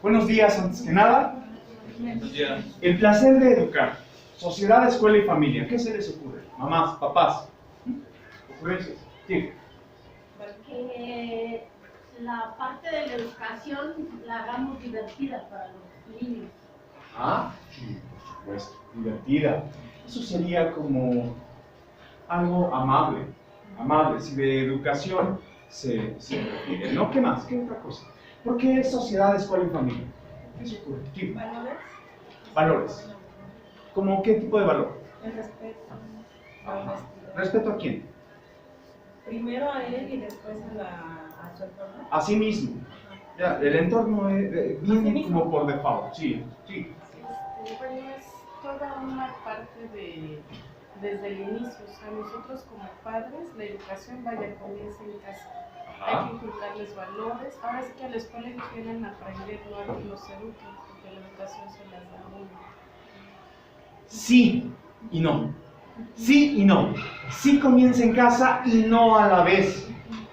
Buenos días, antes que nada. Buenos días. El placer de educar. Sociedad, escuela y familia. ¿Qué se les ocurre? Mamás, papás. ¿Ocurrencias? Sí. Que la parte de la educación la hagamos divertida para los niños. Ah, sí, por supuesto. Divertida. Eso sería como algo amable. Amable, si de educación se refiere. ¿No? ¿Qué más? ¿Qué otra cosa? ¿Por qué sociedad, escuela y familia? ¿Qué se ocurre? Sí. ¿Valores? Valores. ¿Cómo qué tipo de valor? El respeto. La Ajá. honestidad. ¿Respeto a quién? Primero a él y después a su entorno. A sí mismo. Ya, el entorno viene mismo. como por default. Sí, sí. Bueno, es toda una parte desde el inicio. O sea, nosotros como padres, la educación comienza en casa. Hay que inculcarles valores. Ahora sí que a la escuela ellos vienen a aprender, no a que los eduquen, porque la educación se las da a uno. Sí y no. Sí y no. Sí comienza en casa y no a la vez.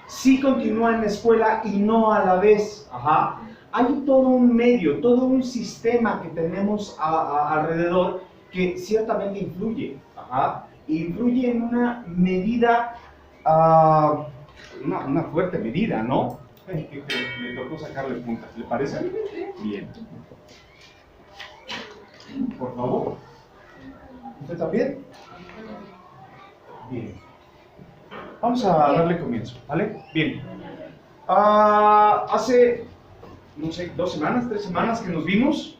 Sí continúa en la escuela y no a la vez. Ajá. Hay todo un medio, todo un sistema que tenemos alrededor que ciertamente influye. Ajá. Influye en una medida, una fuerte medida, ¿no? Que le tocó sacarle puntas. ¿Le parece? Bien. Por favor. ¿Usted también? Bien. Vamos a darle comienzo, ¿vale? Bien. Hace, no sé, 2 semanas, 3 semanas que nos vimos,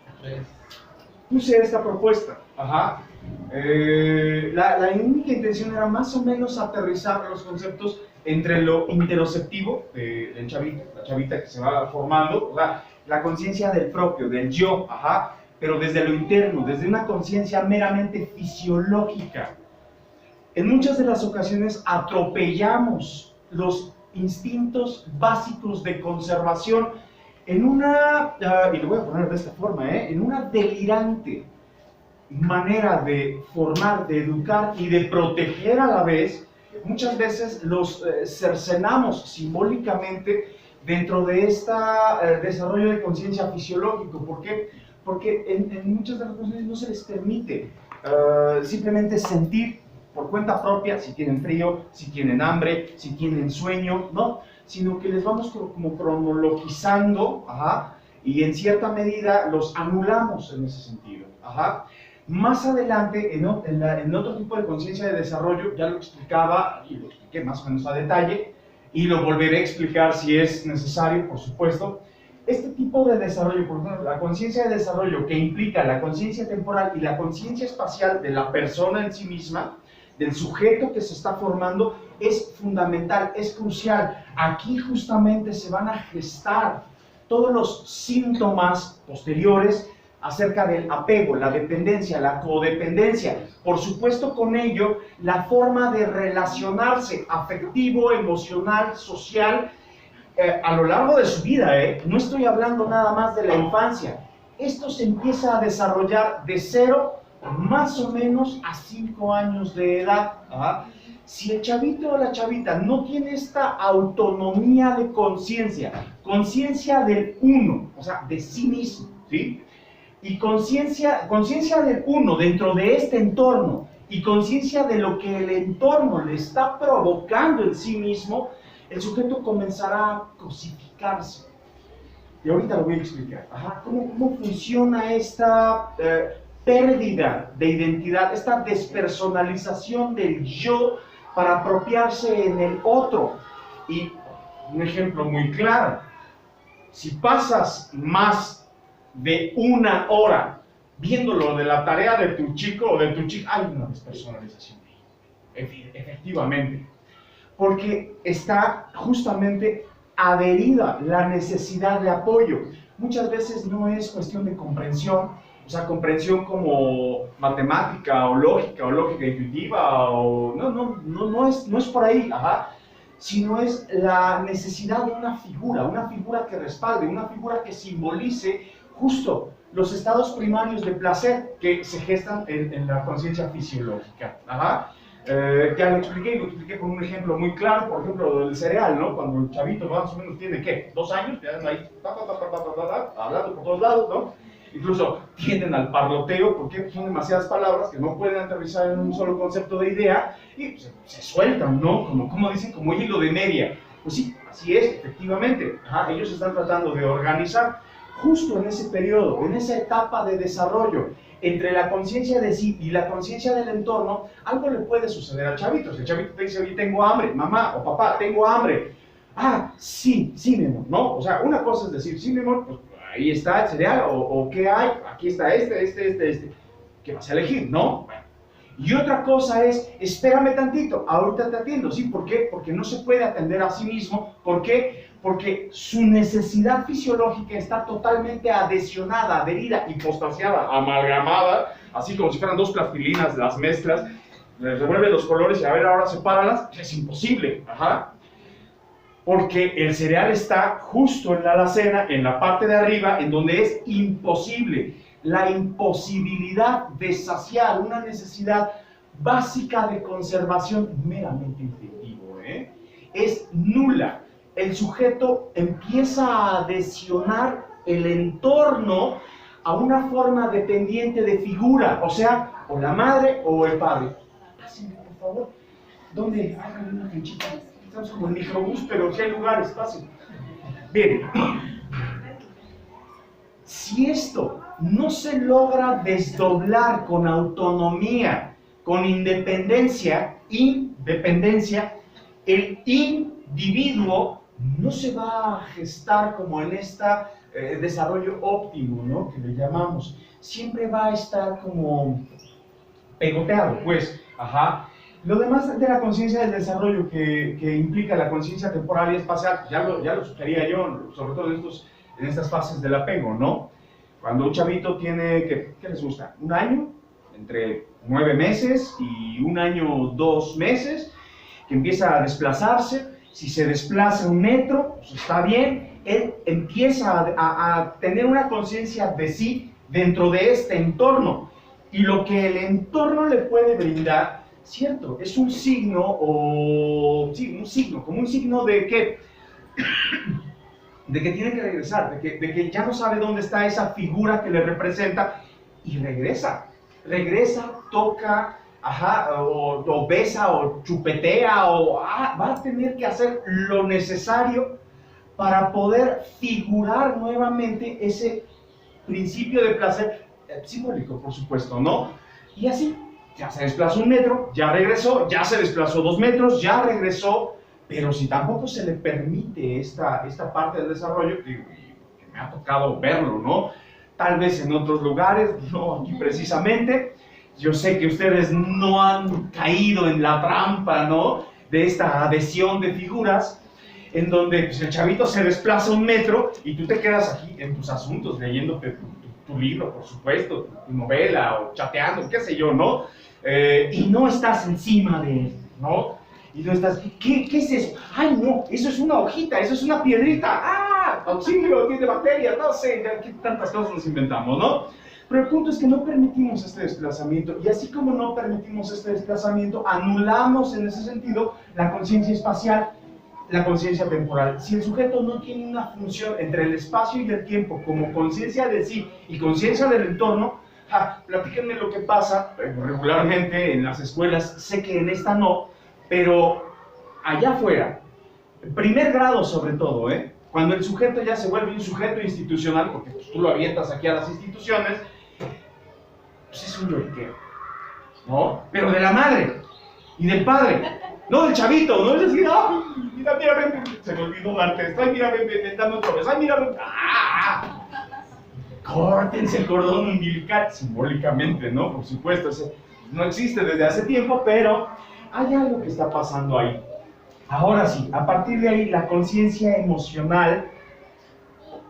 puse esta propuesta. Ajá. La única intención era más o menos aterrizar los conceptos entre lo interoceptivo del chavito, la chavita que se va formando, o sea, la conciencia del propio, del yo, ajá, pero desde lo interno, desde una conciencia meramente fisiológica. En muchas de las ocasiones atropellamos los instintos básicos de conservación en una, y lo voy a poner de esta forma, en una delirante manera de formar, de educar y de proteger a la vez. Muchas veces los cercenamos simbólicamente dentro de este desarrollo de conciencia fisiológico. ¿Por qué? Porque en muchas de las ocasiones no se les permite simplemente sentir por cuenta propia si tienen frío, si tienen hambre, si tienen sueño, ¿no? Sino que les vamos como cronologizando, ajá, y en cierta medida los anulamos en ese sentido, ajá. Más adelante, en otro tipo de conciencia de desarrollo, ya lo explicaba y lo expliqué más o menos a detalle, y lo volveré a explicar si es necesario, por supuesto. Este tipo de desarrollo, por ejemplo, la conciencia de desarrollo que implica la conciencia temporal y la conciencia espacial de la persona en sí misma, del sujeto que se está formando, es fundamental, es crucial. Aquí justamente se van a gestar todos los síntomas posteriores acerca del apego, la dependencia, la codependencia. Por supuesto, con ello, la forma de relacionarse afectivo, emocional, social, a lo largo de su vida. No estoy hablando nada más de la infancia. Esto se empieza a desarrollar de 0 más o menos a 5 años de edad. ¿Ah? Si el chavito o la chavita no tiene esta autonomía de conciencia, conciencia del uno, o sea, de sí mismo, ¿sí? Y conciencia del uno dentro de este entorno, y conciencia de lo que el entorno le está provocando en sí mismo, el sujeto comenzará a cosificarse. Y ahorita lo voy a explicar. Ajá, ¿cómo funciona esta pérdida de identidad, esta despersonalización del yo para apropiarse en el otro? Y un ejemplo muy claro: si pasas más de 1 hora viéndolo de la tarea de tu chico o de tu chica, hay una despersonalización ahí, efectivamente, porque está justamente adherida la necesidad de apoyo. Muchas veces no es cuestión de comprensión, o sea, comprensión como matemática o lógica intuitiva, o no es por ahí, ajá, sino es la necesidad de una figura que respalde, una figura que simbolice justo los estados primarios de placer que se gestan en la conciencia fisiológica. Ajá. Ya lo expliqué con un ejemplo muy claro, por ejemplo, del cereal, ¿no? Cuando el chavito más o menos tiene, ¿qué? 2 años, ya ahí, hablando por todos lados, ¿no? Incluso tienden al parloteo porque son demasiadas palabras que no pueden aterrizar en un solo concepto de idea y pues, se sueltan, ¿no? Como dicen, como hilo de media. Pues sí, así es, efectivamente. Ajá, ellos están tratando de organizar justo en ese periodo, en esa etapa de desarrollo, entre la conciencia de sí y la conciencia del entorno, algo le puede suceder al chavito. Si el chavito te dice, oye, tengo hambre, mamá o papá, tengo hambre. Ah, sí, mi amor, ¿no? O sea, una cosa es decir, sí, mi amor, pues ahí está el cereal, o ¿qué hay? Aquí está este. ¿Qué vas a elegir, no? Bueno. Y otra cosa es, espérame tantito, ahorita te atiendo, ¿sí? ¿Por qué? Porque no se puede atender a sí mismo. ¿Por qué? Porque su necesidad fisiológica está totalmente adhesionada, adherida, hipostasiada, amalgamada, así como si fueran dos plastilinas, las mezclas, revuelve los colores y a ver, ahora sepáralas, es imposible, ajá. Porque el cereal está justo en la alacena, en la parte de arriba, en donde es imposible. La imposibilidad de saciar una necesidad básica de conservación meramente instintivo, es nula. El sujeto empieza a adhesionar el entorno a una forma dependiente de figura, o sea, o la madre o el padre. Pásenme, por favor. ¿Dónde? Háganme una canchita. Estamos como en microbús, pero si hay lugares, pásenme. Bien. Si esto no se logra desdoblar con autonomía, con independencia, el individuo no se va a gestar como en este desarrollo óptimo, ¿no? Que le llamamos. Siempre va a estar como pegoteado, pues, ajá. Lo demás de la conciencia del desarrollo que implica la conciencia temporal y espacial, ya lo sugería yo, sobre todo en estas fases del apego, ¿no? Cuando un chavito tiene, ¿qué les gusta? ¿Un año? Entre 9 meses y 1 año, 2 meses, que empieza a desplazarse. Si se desplaza 1 metro, pues está bien. Él empieza a tener una conciencia de sí dentro de este entorno. Y lo que el entorno le puede brindar, cierto, es un signo, sí, un signo, como un signo de que tiene que regresar, de que ya no sabe dónde está esa figura que le representa, y regresa, toca, ajá, o besa, o chupetea, o va a tener que hacer lo necesario para poder figurar nuevamente ese principio de placer simbólico, por supuesto, ¿no? Y así, ya se desplazó 1 metro, ya regresó, ya se desplazó 2 metros, ya regresó. Pero si tampoco se le permite esta parte del desarrollo, que me ha tocado verlo, ¿no? Tal vez en otros lugares, no aquí precisamente. Yo sé que ustedes no han caído en la trampa, ¿no? De esta adhesión de figuras, en donde pues, el chavito se desplaza 1 metro y tú te quedas aquí en tus asuntos, leyéndote tu libro, por supuesto, tu novela, o chateando, qué sé yo, ¿no? Y no estás encima de él, ¿no? Y tú estás, ¿qué es eso? ¡Ay, no! Eso es una hojita, eso es una piedrita. ¡Ah! Auxilio, tiene bacterias, no sé, ¿qué tantas cosas nos inventamos, no? Pero el punto es que no permitimos este desplazamiento, y así como no permitimos este desplazamiento, anulamos en ese sentido la conciencia espacial, la conciencia temporal. Si el sujeto no tiene una función entre el espacio y el tiempo como conciencia de sí y conciencia del entorno, platíquenme lo que pasa regularmente en las escuelas, sé que en esta no, pero allá afuera, en primer grado sobre todo, cuando el sujeto ya se vuelve un sujeto institucional, porque pues, tú lo avientas aquí a las instituciones, pues es un lloriqueo, ¿no? Pero de la madre y del padre, no del chavito, no es decir, ¡ay, mira, ven, se me olvidó darte esto! ¡Ay, mira, ven, dame otra vez! ¡Ay, mira, ven! ¡Ah! Córtense el cordón umbilical, simbólicamente, ¿no? Por supuesto, no existe desde hace tiempo, pero hay algo que está pasando ahí. Ahora sí, a partir de ahí, la conciencia emocional,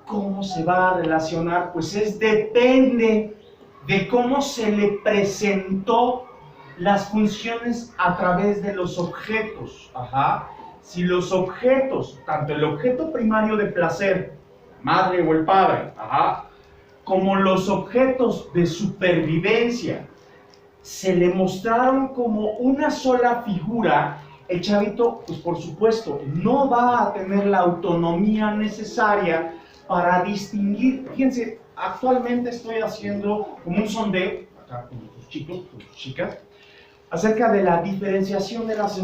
¿cómo se va a relacionar? Pues depende de cómo se le presentó las funciones a través de los objetos. Ajá. Si los objetos, tanto el objeto primario de placer, madre o el padre, ajá, como los objetos de supervivencia, se le mostraron como una sola figura, el chavito, pues por supuesto, no va a tener la autonomía necesaria para distinguir. Fíjense, actualmente estoy haciendo como un sondeo, acá con los chicos, con las chicas, acerca de la diferenciación de las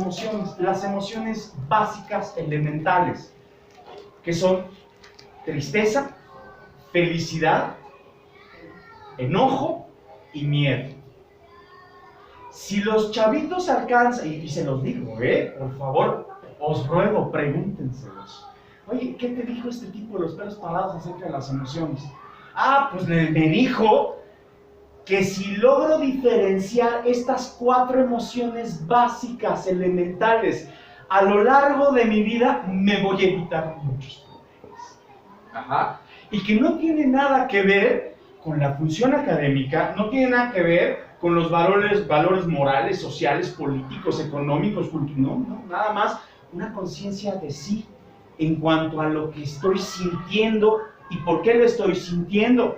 emociones básicas elementales, que son tristeza, felicidad, enojo y miedo. Si los chavitos alcanzan, y se los digo, por favor, os ruego, pregúntenselos. Oye, ¿qué te dijo este tipo de los pelos parados acerca de las emociones? Ah, pues me dijo que si logro diferenciar estas 4 emociones básicas, elementales, a lo largo de mi vida, me voy a evitar muchos problemas. Ajá. Y que no tiene nada que ver con la función académica, no tiene nada que ver con los valores morales, sociales, políticos, económicos, culturales, no, nada más una conciencia de sí en cuanto a lo que estoy sintiendo y por qué lo estoy sintiendo.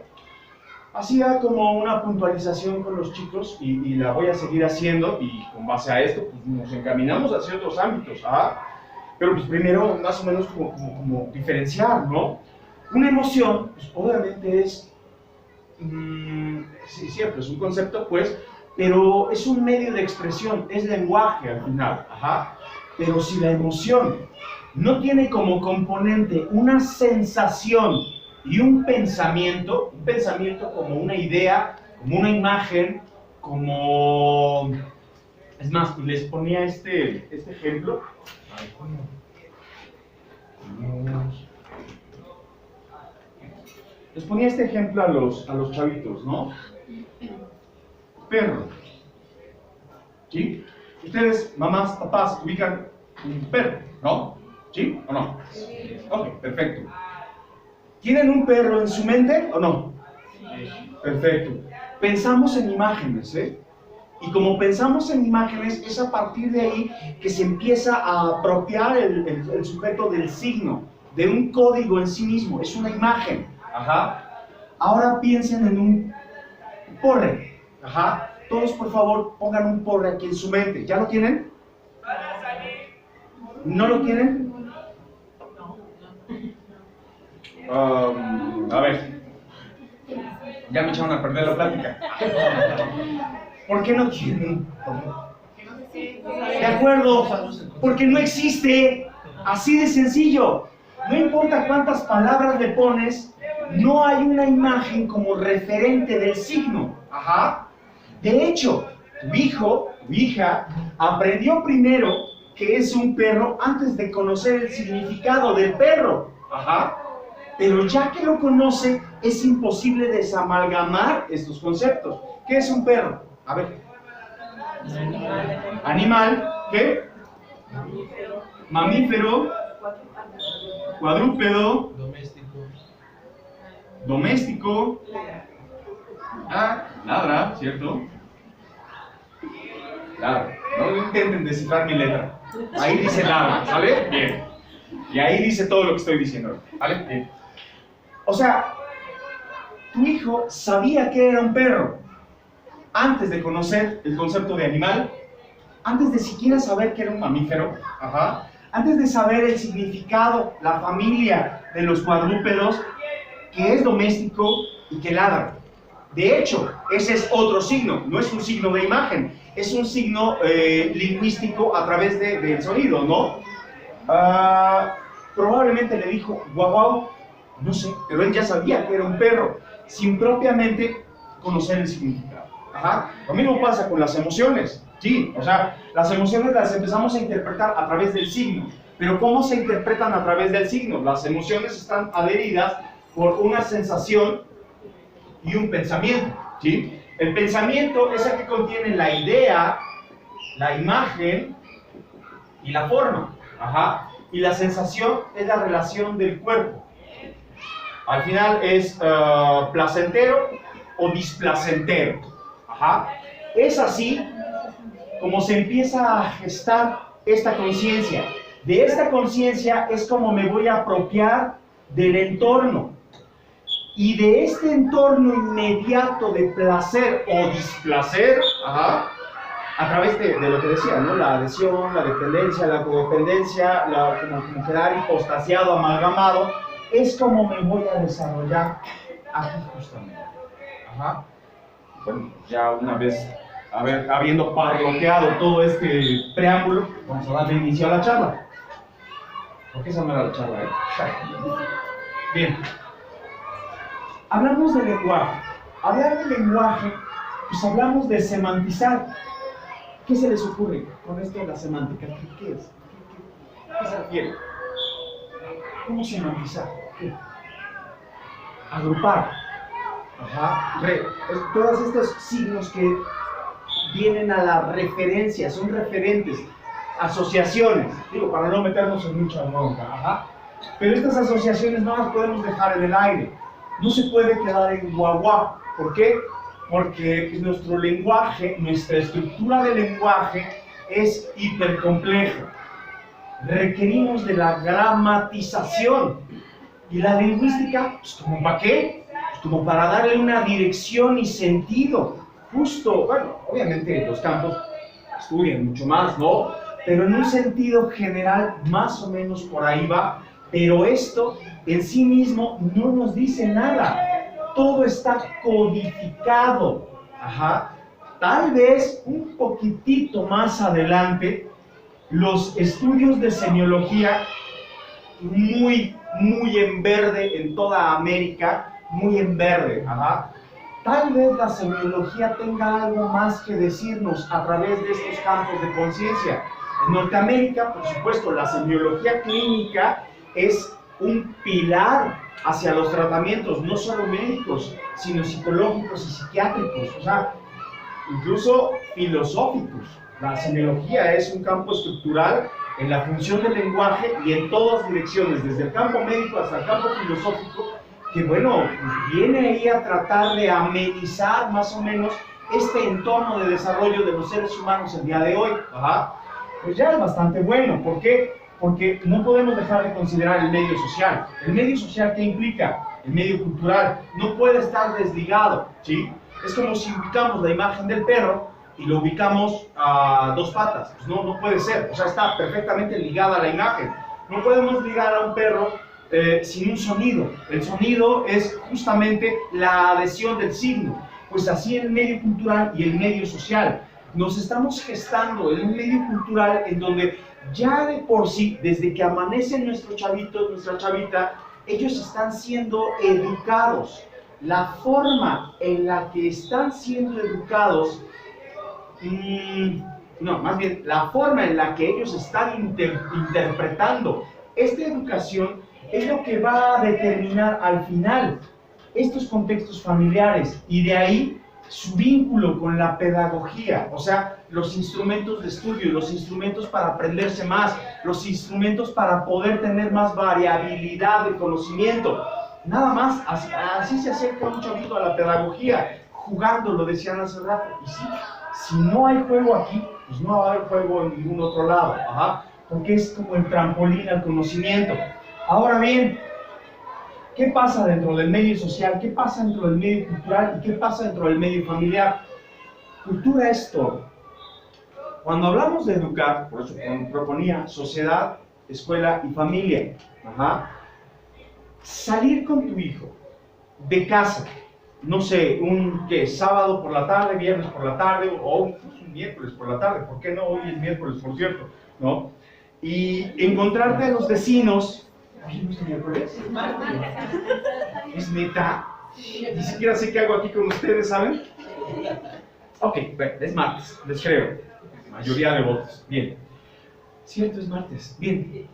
Hacía como una puntualización con los chicos y la voy a seguir haciendo, y con base a esto pues, nos encaminamos hacia otros ámbitos. Pero pues primero más o menos como diferenciar, ¿no? Una emoción, pues obviamente es, sí, siempre es un concepto, pues, pero es un medio de expresión, es lenguaje al final. Pero si la emoción no tiene como componente una sensación y un pensamiento como una idea, como una imagen, como... Es más, les ponía este ejemplo. Les ponía este ejemplo a los chavitos, ¿no? Perro. ¿Sí? Ustedes, mamás, papás, ubican un perro, ¿no? ¿Sí o no? Sí. Ok, perfecto. ¿Tienen un perro en su mente o no? Sí. Perfecto. Pensamos en imágenes, Y como pensamos en imágenes, es a partir de ahí que se empieza a apropiar el sujeto del signo, de un código en sí mismo, es una imagen. Ahora piensen en un porre. Todos por favor pongan un porre aquí en su mente. ¿Ya lo tienen? ¿No lo tienen? A ver, ya me echaron a perder la plática. ¿Por qué no tienen? De acuerdo, porque no existe. Así de sencillo. No importa cuántas palabras le pones, no hay una imagen como referente del signo. De hecho, tu hijo, tu hija, aprendió primero que es un perro antes de conocer el significado del perro. Pero ya que lo conoce, es imposible desamalgamar estos conceptos. ¿Qué es un perro? A ver. Animal. ¿Qué? Mamífero. Cuadrúpedo. Doméstico. Ladra, ¿cierto? Ladra. No intenten descifrar mi letra. Ahí dice ladra, ¿sale? Bien. Y ahí dice todo lo que estoy diciendo, ¿vale? Bien. O sea, tu hijo sabía que era un perro antes de conocer el concepto de animal, antes de siquiera saber que era un mamífero, antes de saber el significado, la familia de los cuadrúpedos, que es doméstico y que ladra. De hecho, ese es otro signo, no es un signo de imagen, es un signo lingüístico a través del sonido, ¿no? Probablemente le dijo guau guau, no sé, pero él ya sabía que era un perro, sin propiamente conocer el significado. Lo mismo pasa con las emociones, ¿sí? O sea, las emociones las empezamos a interpretar a través del signo, pero ¿cómo se interpretan a través del signo? Las emociones están adheridas por una sensación y un pensamiento, ¿sí? El pensamiento es el que contiene la idea, la imagen y la forma, y la sensación es la relación del cuerpo. Al final es placentero o displacentero. Es así como se empieza a gestar esta conciencia. De esta conciencia es como me voy a apropiar del entorno. Y de este entorno inmediato de placer o displacer, a través de lo que decía, ¿no? La adhesión, la dependencia, la codependencia, como quedar hipostasiado, amalgamado, es como me voy a desarrollar aquí justamente. Ajá. Bueno, ya una vez habiendo parloteado todo este preámbulo, vamos a darle inicio a la charla. Porque esa no era la charla, ¿eh? Bien. Hablamos de lenguaje. Hablar de lenguaje, pues hablamos de semantizar. ¿Qué se les ocurre con esto de la semántica? ¿Qué es? ¿Qué se refiere? ¿Cómo semantizar? ¿Qué? Agrupar. Ajá. Todos estos signos que vienen a la referencia, son referentes, asociaciones. Digo, para no meternos en mucha bronca. Ajá. Pero estas asociaciones no las podemos dejar en el aire. No se puede quedar en guaguá. ¿Por qué? Porque nuestro lenguaje, nuestra estructura de lenguaje es hipercompleja. Requerimos de la gramatización. ¿Y la lingüística? Pues ¿como para qué? Pues como para darle una dirección y sentido. Justo, bueno, obviamente los campos estudian mucho más, ¿no? Pero en un sentido general, más o menos por ahí va. Pero esto en sí mismo no nos dice nada. Todo está codificado. Ajá. Tal vez un poquitito más adelante, los estudios de semiología, muy en verde en toda América, muy en verde. Ajá. Tal vez la semiología tenga algo más que decirnos a través de estos campos de conciencia. En Norteamérica, por supuesto, la semiología clínica es un pilar hacia los tratamientos, no solo médicos, sino psicológicos y psiquiátricos, o sea, incluso filosóficos. La semiología es un campo estructural en la función del lenguaje y en todas direcciones, desde el campo médico hasta el campo filosófico, que bueno, viene ahí a tratar de amenizar más o menos este entorno de desarrollo de los seres humanos el día de hoy. Ajá. Pues ya es bastante bueno. ¿Por qué? Porque no podemos dejar de considerar el medio social. ¿El medio social qué implica? El medio cultural. No puede estar desligado, ¿sí? Es como si ubicamos la imagen del perro y lo ubicamos a dos patas. Pues no puede ser. O sea, está perfectamente ligada a la imagen. No podemos ligar a un perro sin un sonido. El sonido es justamente la adhesión del signo. Pues así el medio cultural y el medio social. Nos estamos gestando en un medio cultural en donde ya de por sí, desde que amanecen nuestros chavitos, nuestra chavita, ellos están siendo educados. La forma en la que están siendo educados, más bien, la forma en la que ellos están interpretando esta educación es lo que va a determinar al final estos contextos familiares y de ahí su vínculo con la pedagogía, o sea, los instrumentos de estudio, los instrumentos para aprenderse más, los instrumentos para poder tener más variabilidad de conocimiento. Nada más, así se acerca un chavito a la pedagogía, jugando, lo decían hace rato. Y sí, si no hay juego aquí, pues no va a haber juego en ningún otro lado, porque es como el trampolín al conocimiento. Ahora bien, ¿qué pasa dentro del medio social? ¿Qué pasa dentro del medio cultural? ¿Y qué pasa dentro del medio familiar? Cultura es todo. Cuando hablamos de educar, por eso proponía sociedad, escuela y familia. Salir con tu hijo de casa, no sé, sábado por la tarde, viernes por la tarde, o un miércoles por la tarde, ¿por qué no? Hoy es miércoles, por cierto, ¿no? Y encontrarte a los vecinos. ¿Hoy es miércoles? ¿Es neta? Ni siquiera sé qué hago aquí con ustedes, ¿saben? Ok, bueno, es martes, les creo. Mayoría de votos. Bien. Cierto, es martes. Bien.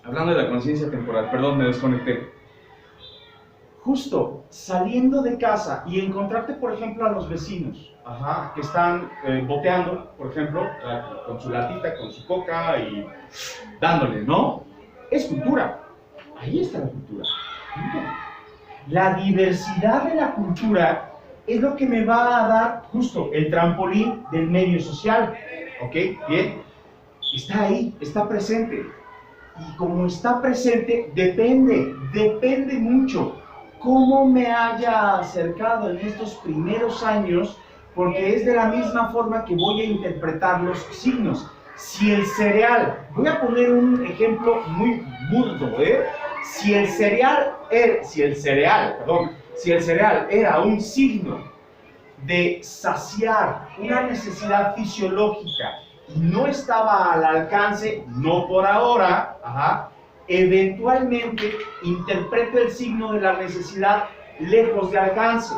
Hablando de la conciencia temporal, perdón, me desconecté. Justo saliendo de casa y encontrarte, por ejemplo, a los vecinos, que están boteando, por ejemplo, con su latita, con su coca y dándole, ¿no? Es cultura. Ahí está la cultura. La diversidad de la cultura es lo que me va a dar justo el trampolín del medio social. ¿Ok? Bien. Está ahí, está presente. Y como está presente, depende mucho cómo me haya acercado en estos primeros años, porque es de la misma forma que voy a interpretar los signos. Si el cereal, voy a poner un ejemplo muy burdo, Si el cereal era un signo de saciar una necesidad fisiológica y no estaba al alcance, no por ahora, eventualmente interpreto el signo de la necesidad lejos de alcance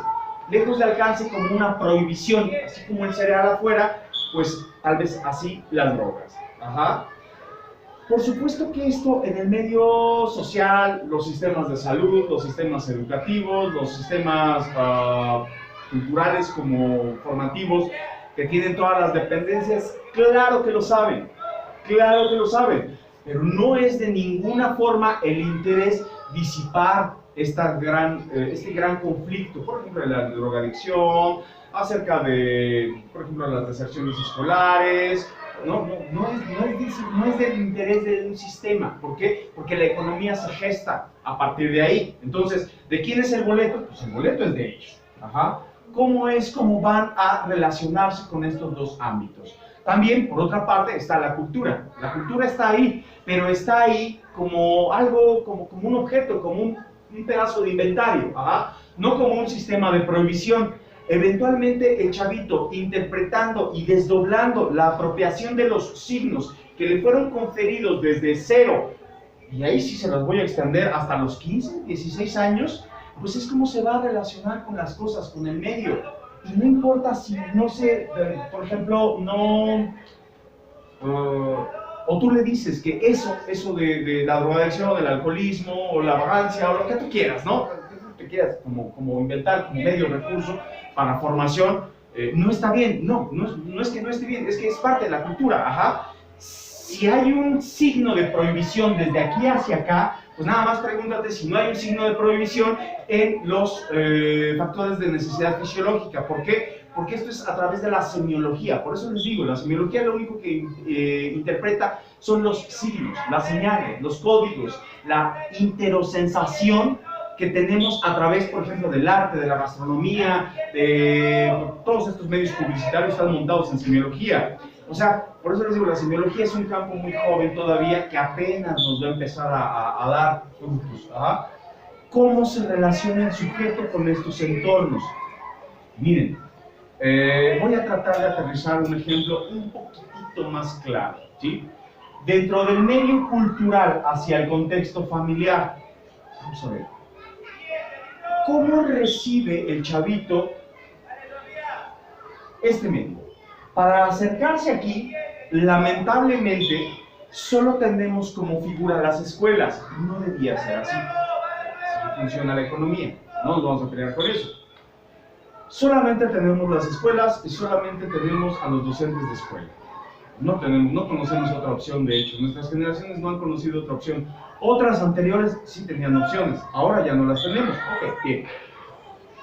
como una prohibición, así como el cereal afuera, pues tal vez así las drogas. Por supuesto que esto en el medio social, los sistemas de salud, los sistemas educativos, los sistemas culturales como formativos, que tienen todas las dependencias, claro que lo saben, pero no es de ninguna forma el interés disipar este gran conflicto, por ejemplo, de la drogadicción, acerca de, por ejemplo, las deserciones escolares. No es del interés de un sistema. ¿Por qué? Porque la economía se gesta a partir de ahí. Entonces, ¿de quién es el boleto? Pues el boleto es de ellos. ¿Cómo van a relacionarse con estos dos ámbitos? También, por otra parte, está la cultura. La cultura está ahí, pero está ahí como algo, como un objeto, como un pedazo de inventario, no como un sistema de prohibición. Eventualmente el chavito, interpretando y desdoblando la apropiación de los signos que le fueron conferidos desde cero, y ahí sí se las voy a extender hasta los 15, 16 años, pues es como se va a relacionar con las cosas, con el medio. Y no importa si, no sé, por ejemplo, o tú le dices que eso de la drogadicción, o del alcoholismo, o la vagancia, o lo que tú quieras, ¿no? Te quieras como inventar como medio recurso para formación, no está bien. No es que no esté bien, es que es parte de la cultura. Si hay un signo de prohibición desde aquí hacia acá, pues nada más pregúntate si no hay un signo de prohibición en los factores de necesidad fisiológica. ¿Por qué? Porque esto es a través de la semiología. Por eso les digo, la semiología lo único que interpreta son los signos, las señales, los códigos, la interosensación que tenemos a través, por ejemplo, del arte, de la gastronomía, de todos estos medios publicitarios están montados en semiología. O sea, por eso les digo, la semiología es un campo muy joven todavía que apenas nos va a empezar a dar frutos. ¿Cómo se relaciona el sujeto con estos entornos? Miren, voy a tratar de aterrizar un ejemplo un poquitito más claro, ¿sí? Dentro del medio cultural hacia el contexto familiar, vamos a ver. ¿Cómo recibe el chavito este medio? Para acercarse aquí, lamentablemente, solo tenemos como figura las escuelas. No debía ser así. Así funciona la economía. No nos vamos a pelear por eso. Solamente tenemos las escuelas y solamente tenemos a los docentes de escuela. No conocemos otra opción, de hecho. Nuestras generaciones no han conocido otra opción. Otras anteriores sí tenían opciones, ahora ya no las tenemos. Ok, bien.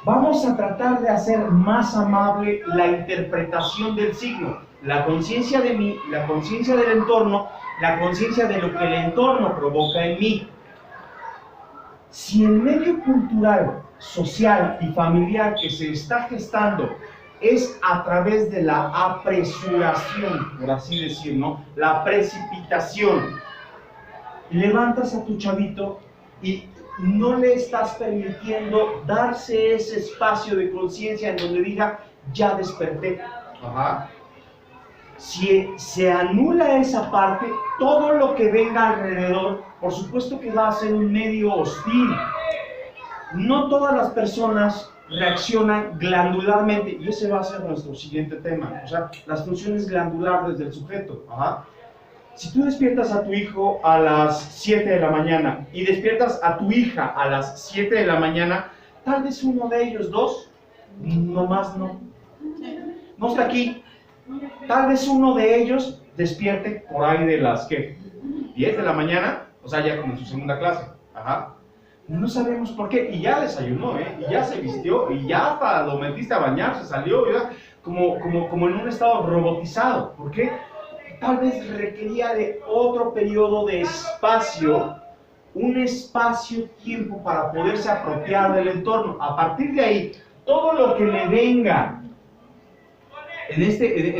Vamos a tratar de hacer más amable la interpretación del signo, la conciencia de mí, la conciencia del entorno, la conciencia de lo que el entorno provoca en mí. Si el medio cultural, social y familiar que se está gestando es a través de la apresuración, por así decir, ¿no? La precipitación. Levantas a tu chavito y no le estás permitiendo darse ese espacio de conciencia en donde diga, ya desperté. Si se anula esa parte, todo lo que venga alrededor, por supuesto que va a ser un medio hostil. No todas las personas reaccionan glandularmente, y ese va a ser nuestro siguiente tema, o sea, las funciones glandulares del sujeto. Si tú despiertas a tu hijo a las 7 de la mañana y despiertas a tu hija a las 7 de la mañana, tal vez uno de ellos dos, nomás no está aquí. Tal vez uno de ellos despierte por ahí de las, ¿qué? 10 de la mañana, o sea, ya como en su segunda clase. No sabemos por qué, y ya desayunó, y ya se vistió, y ya hasta lo metiste a bañar, se salió, ¿verdad? Como en un estado robotizado. ¿Por qué? Tal vez requería de otro periodo de espacio, un espacio-tiempo para poderse apropiar del entorno. A partir de ahí, todo lo que le venga en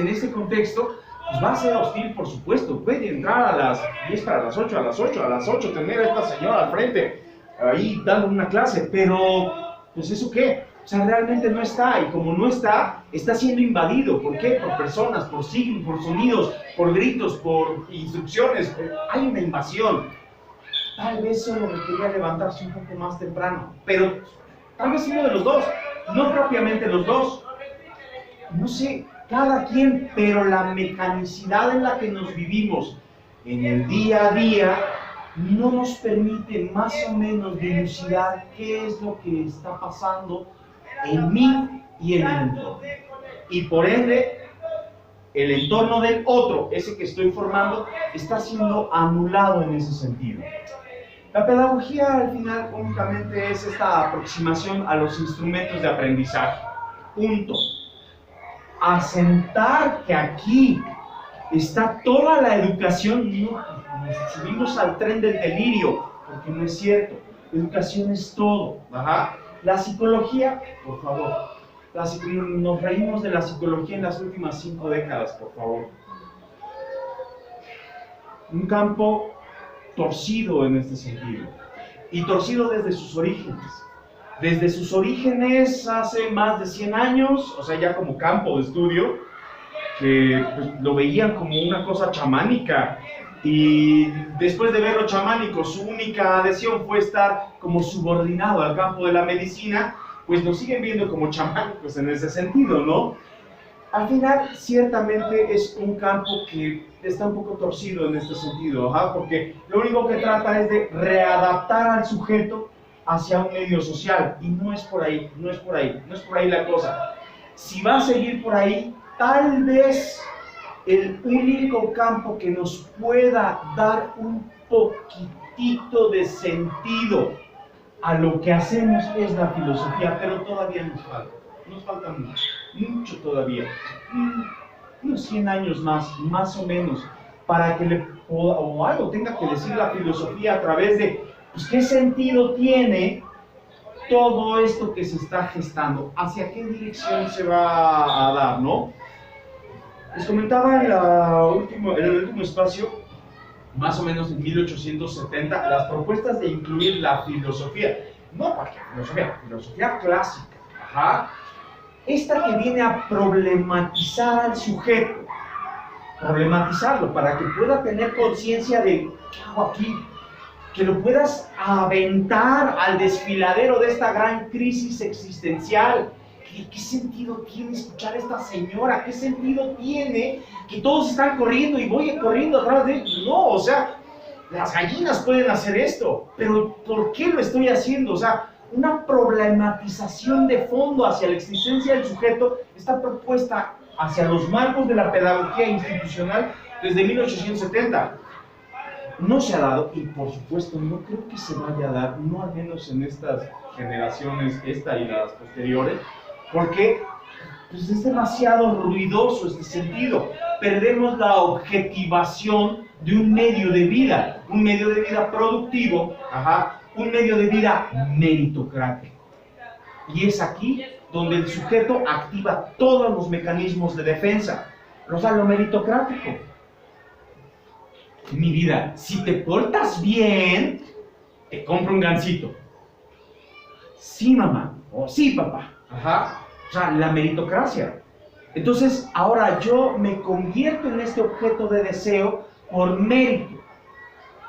este contexto pues va a ser hostil, por supuesto. Puede entrar a las 10 para las 8, a las 8, a las 8, tener a esta señora al frente, ahí dando una clase, pero, pues ¿eso qué? O sea, realmente no está, y como no está, está siendo invadido. ¿Por qué? Por personas, por signos, por sonidos, por gritos, por instrucciones. Hay una invasión. Tal vez solo requería levantarse un poco más temprano, pero tal vez uno de los dos, no propiamente los dos. No sé, cada quien, pero la mecanicidad en la que nos vivimos en el día a día no nos permite más o menos dilucidar qué es lo que está pasando en mí y en el entorno. Y por ende, el entorno del otro, ese que estoy formando, está siendo anulado en ese sentido. La pedagogía al final únicamente es esta aproximación a los instrumentos de aprendizaje. Punto. Asentar que aquí está toda la educación, no, nos subimos al tren del delirio, porque no es cierto. Educación es todo. Ajá. La psicología, por favor, nos reímos de la psicología en las últimas 5 décadas, por favor. Un campo torcido en este sentido, y torcido desde sus orígenes. Desde sus orígenes hace más de 100 años, o sea, ya como campo de estudio, que pues, lo veían como una cosa chamánica, y después de verlo chamánico, su única adhesión fue estar como subordinado al campo de la medicina, pues lo siguen viendo como chamánicos en ese sentido, ¿no? Al final, ciertamente es un campo que está un poco torcido en este sentido, porque lo único que trata es de readaptar al sujeto hacia un medio social, y no es por ahí, no es por ahí la cosa. Si va a seguir por ahí, tal vez el único campo que nos pueda dar un poquitito de sentido a lo que hacemos es la filosofía, pero todavía nos falta mucho todavía, unos 100 años más o menos, para que o algo tenga que decir la filosofía a través de, pues, ¿qué sentido tiene todo esto que se está gestando? ¿Hacia qué dirección se va a dar, no? Les comentaba en el último espacio, más o menos en 1870, las propuestas de incluir la filosofía, no cualquier filosofía clásica, esta que viene a problematizar al sujeto, problematizarlo para que pueda tener conciencia de ¿qué hago aquí? Que lo puedas aventar al desfiladero de esta gran crisis existencial. ¿Qué sentido tiene escuchar a esta señora? ¿Qué sentido tiene que todos están corriendo y voy corriendo atrás de ellos? No, o sea, las gallinas pueden hacer esto, pero ¿por qué lo estoy haciendo? O sea, una problematización de fondo hacia la existencia del sujeto está propuesta hacia los marcos de la pedagogía institucional desde 1870. No se ha dado, y por supuesto no creo que se vaya a dar, no al menos en estas generaciones, esta y las posteriores, porque pues, es demasiado ruidoso este sentido. Perdemos la objetivación de un medio de vida productivo, un medio de vida meritocrático. Y es aquí donde el sujeto activa todos los mecanismos de defensa. O sea, lo meritocrático. Mi vida, si te portas bien, te compro un gansito. Sí, mamá, o sí, papá. O sea, la meritocracia. Entonces, ahora yo me convierto en este objeto de deseo por mérito.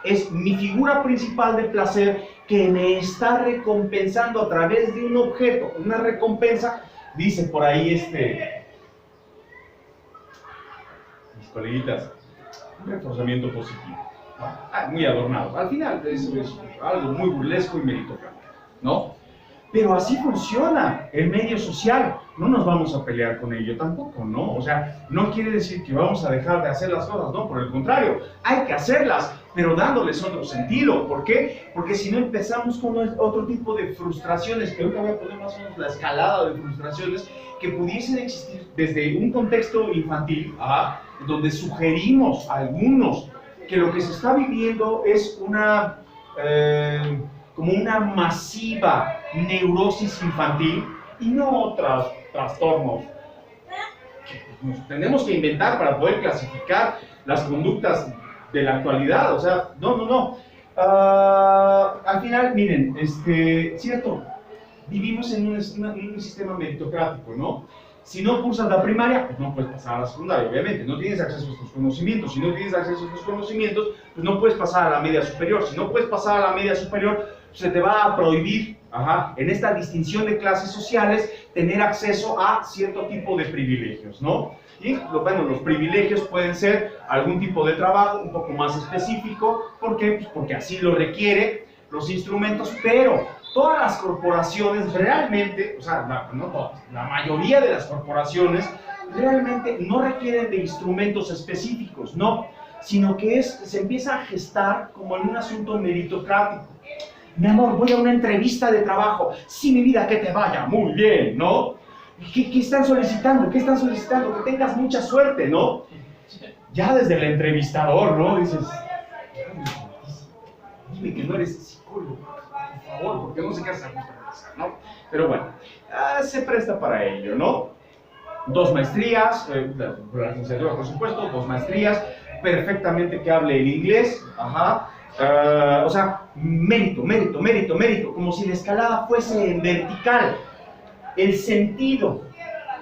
Es mi figura principal de placer que me está recompensando a través de un objeto, una recompensa, dice por ahí mis coleguitas, un reforzamiento positivo, ¿no? Muy adornado. Al final eso es algo muy burlesco y meritocrático, ¿no? Pero así funciona el medio social. No nos vamos a pelear con ello tampoco, ¿no? O sea, no quiere decir que vamos a dejar de hacer las cosas, no, por el contrario, hay que hacerlas, pero dándoles otro sentido. ¿Por qué? Porque si no empezamos con otro tipo de frustraciones, que ahorita voy a poner más o menos la escalada de frustraciones que pudiesen existir desde un contexto infantil, donde sugerimos a algunos que lo que se está viviendo es como una masiva neurosis infantil y no otros trastornos que nos tenemos que inventar para poder clasificar las conductas de la actualidad. O sea, no. Al final, miren, cierto, vivimos en un sistema meritocrático, ¿no? Si no cursas la primaria, pues no puedes pasar a la secundaria, obviamente. No tienes acceso a estos conocimientos. Si no tienes acceso a estos conocimientos, pues no puedes pasar a la media superior. Si no puedes pasar a la media superior, se te va a prohibir, en esta distinción de clases sociales, tener acceso a cierto tipo de privilegios, ¿no? Y, bueno, los privilegios pueden ser algún tipo de trabajo un poco más específico. ¿Por qué? Pues porque así lo requiere los instrumentos, pero todas las corporaciones realmente, o sea, no todas, la mayoría de las corporaciones realmente no requieren de instrumentos específicos, no, sino que se empieza a gestar como en un asunto meritocrático. Mi amor, voy a una entrevista de trabajo. Sí, mi vida, que te vaya muy bien, ¿no? ¿Qué están solicitando? ¿Qué están solicitando? Que tengas mucha suerte, ¿no? Ya desde el entrevistador, ¿no? Dices, dime que no eres psicólogo, por favor, porque no sé qué hacer, ¿no? Pero bueno, se presta para ello, ¿no? 2 maestrías, la licenciatura, por supuesto, 2 maestrías, perfectamente que hable el inglés, o sea, mérito, como si la escalada fuese en vertical. El sentido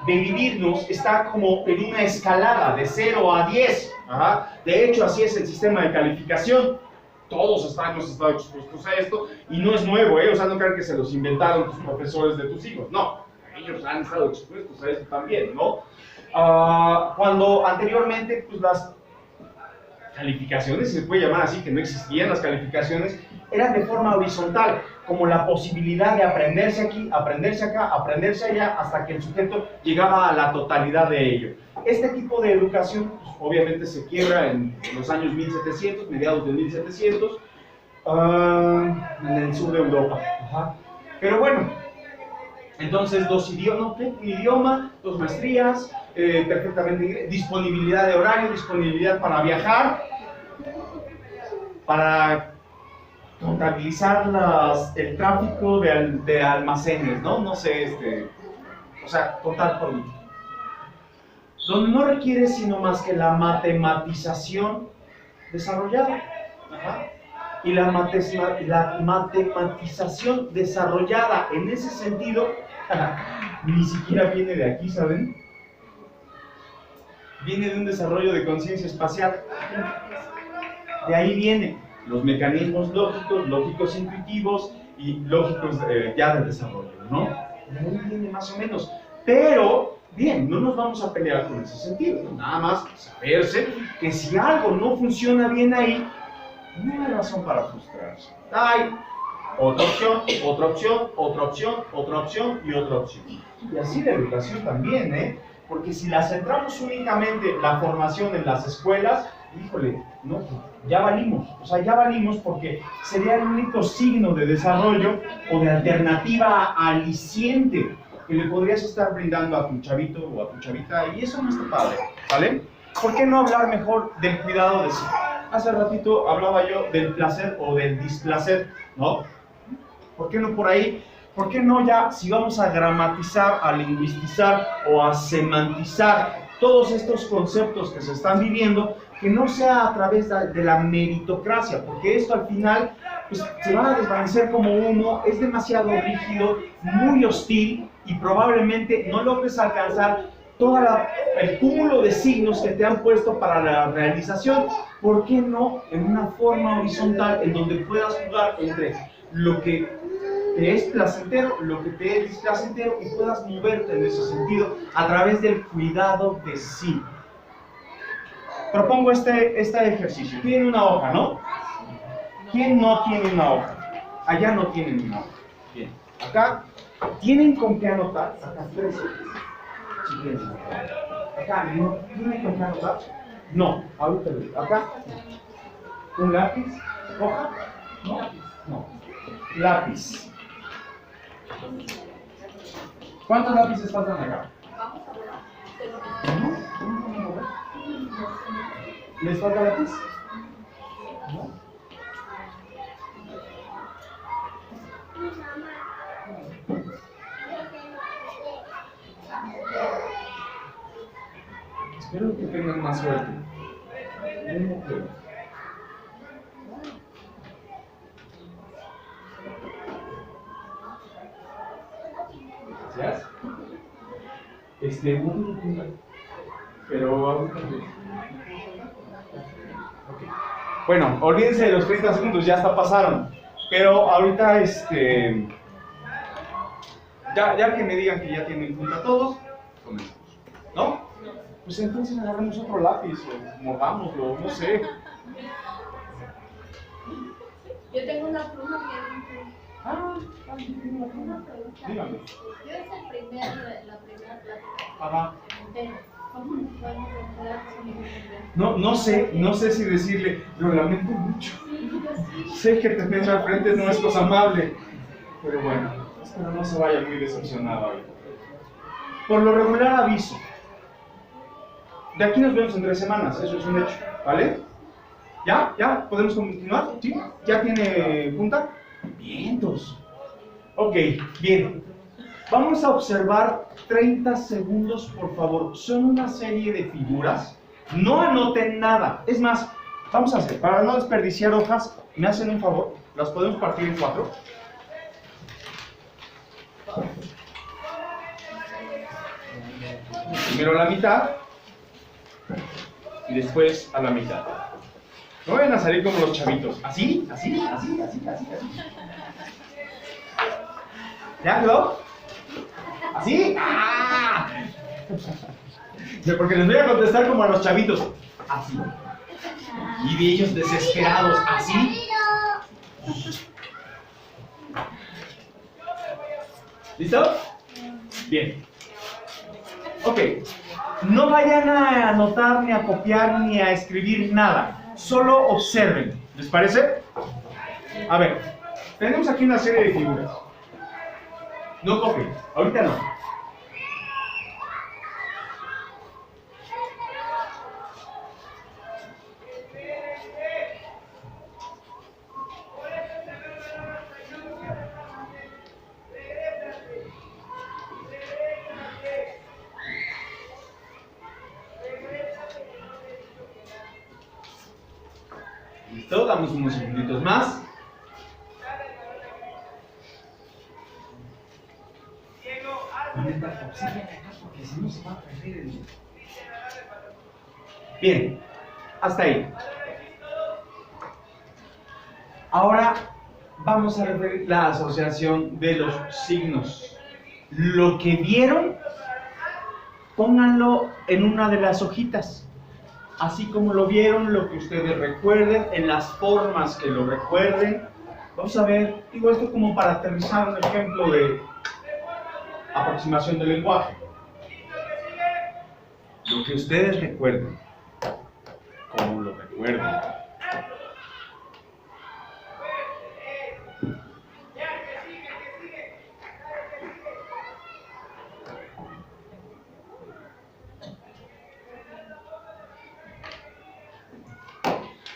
de vivirnos está como en una escalada de 0 a 10. De hecho, así es el sistema de calificación. Todos hemos estado expuestos a esto, y no es nuevo, o sea, no crean que se los inventaron tus profesores de tus hijos, no, ellos han estado expuestos a esto también, ¿no? Cuando anteriormente, pues las calificaciones, si se puede llamar así, que no existían las calificaciones, eran de forma horizontal, como la posibilidad de aprenderse aquí, aprenderse acá, aprenderse allá, hasta que el sujeto llegaba a la totalidad de ello. Este tipo de educación, pues, obviamente se quiebra en los años 1700, mediados de 1700, en el sur de Europa. Pero bueno, entonces 2 idiomas, un idioma, 2 maestrías, perfectamente, disponibilidad de horario, disponibilidad para viajar, para contabilizar el tráfico de almacenes, ¿no? No sé, o sea, contar por mí. Donde no requiere sino más que la matematización desarrollada. Y la matematización desarrollada en ese sentido, ni siquiera viene de aquí, ¿saben? Viene de un desarrollo de conciencia espacial. De ahí viene los mecanismos lógicos intuitivos y lógicos ya del desarrollo, ¿no? De ahí viene más o menos. Pero, bien, no nos vamos a pelear con ese sentido, ¿no? Nada más saberse que si algo no funciona bien ahí, no hay razón para frustrarse. Hay otra opción, otra opción, otra opción, otra opción y otra opción. Y así la educación también, porque si la centramos únicamente la formación en las escuelas, híjole, no, ya valimos. O sea, ya valimos, porque sería el único signo de desarrollo o de alternativa aliciente que le podrías estar brindando a tu chavito o a tu chavita, y eso no está padre, ¿vale? ¿Por qué no hablar mejor del cuidado de sí? Hace ratito hablaba yo del placer o del displacer, ¿no? ¿Por qué no por ahí? ¿Por qué no ya, si vamos a gramatizar, a lingüistizar o a semantizar todos estos conceptos que se están viviendo, que no sea a través de la meritocracia? Porque esto al final pues, se va a desvanecer como humo, es demasiado rígido, muy hostil, y probablemente no logres alcanzar todo el cúmulo de signos que te han puesto para la realización. ¿Por qué no en una forma horizontal en donde puedas jugar entre lo que te es placentero, lo que te es displacentero, y puedas moverte en ese sentido a través del cuidado de sí? Propongo este ejercicio. Tienen una hoja, ¿no? ¿Quién no tiene una hoja? Allá no tienen una hoja. Bien. Acá, ¿tienen con qué anotar? Acá, 3. Si quieren anotar. Acá, ¿no? ¿Tienen con qué anotar? No, ahorita lo digo. Acá, un lápiz, hoja, ¿no? No. Lápiz. ¿Cuántos lápices faltan acá? ¿Les falta lápiz? ¿No? Espero que tengan más suerte. Gracias. No tengo punta. Pero ahorita. Okay. Bueno, olvídense de los 30 segundos, ya hasta pasaron. Pero ahorita, ya que me digan que ya tienen punta todos, comenzamos. ¿No? Pues entonces agarramos otro lápiz o movámoslo, no sé. Yo tengo una pluma bien. Una Una pregunta. Dígame. Yo es la primera plática. Ajá. ¿Cómo nos podemos enterar si No sé si decirle, lo lamento mucho. Sé que tenerme al frente no es cosa amable. Pero bueno, espero no se vaya muy decepcionado hoy. Por lo regular aviso. De aquí nos vemos en 3 semanas, eso es un hecho, ¿vale? ¿Ya? ¿Podemos continuar? ¿Sí? ¿Ya tiene punta? Vientos. Ok, bien. Vamos a observar 30 segundos, por favor. Son una serie de figuras. No anoten nada. Es más, vamos a hacer, para no desperdiciar hojas, me hacen un favor. Las podemos partir en 4. Primero a la mitad. Y después a la mitad. No vayan a salir como los chavitos. Así. ¿Ya quedó? ¿Así? ¡Ah! Porque les voy a contestar como a los chavitos. Así. Y de ellos desesperados. ¿Así? ¿Listo? Bien. Ok. No vayan a anotar, ni a copiar, ni a escribir nada. Solo observen. ¿Les parece? A ver. Tenemos aquí una serie de figuras. No copien. Ahorita no. ¿Listo? Damos unos segunditos más. Bien, hasta ahí. Ahora vamos a referir la asociación de los signos. Lo que vieron, pónganlo en una de las hojitas. Así como lo vieron, lo que ustedes recuerden, en las formas que lo recuerden. Vamos a ver, digo esto como para aterrizar un ejemplo de aproximación del lenguaje. Lo que ustedes recuerden, como lo recuerden.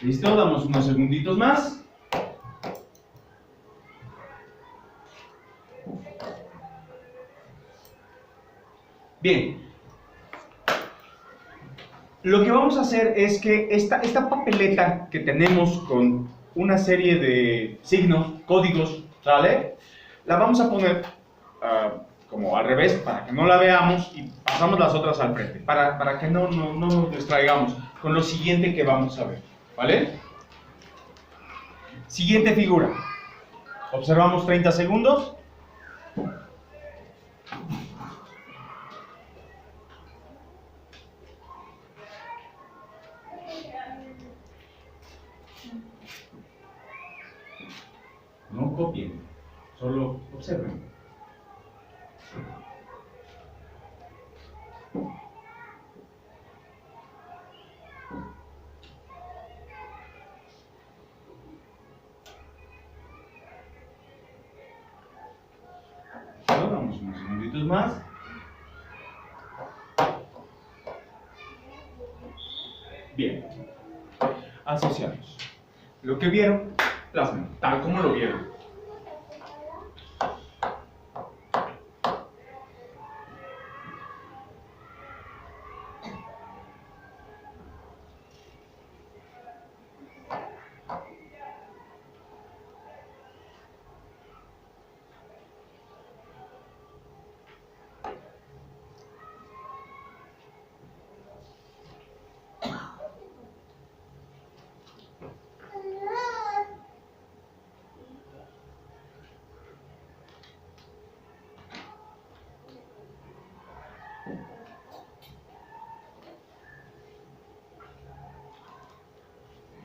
¿Listo? Damos unos segunditos más. Bien. Lo que vamos a hacer es que esta papeleta que tenemos con una serie de signos, códigos, ¿sale? La vamos a poner como al revés para que no la veamos y pasamos las otras al frente, para que no nos distraigamos con lo siguiente que vamos a ver, ¿vale? Siguiente figura. Observamos 30 segundos. No copien, solo observen. Damos unos segunditos más. Bien. Asociamos. Lo que vieron, plasmen, tal como lo vieron.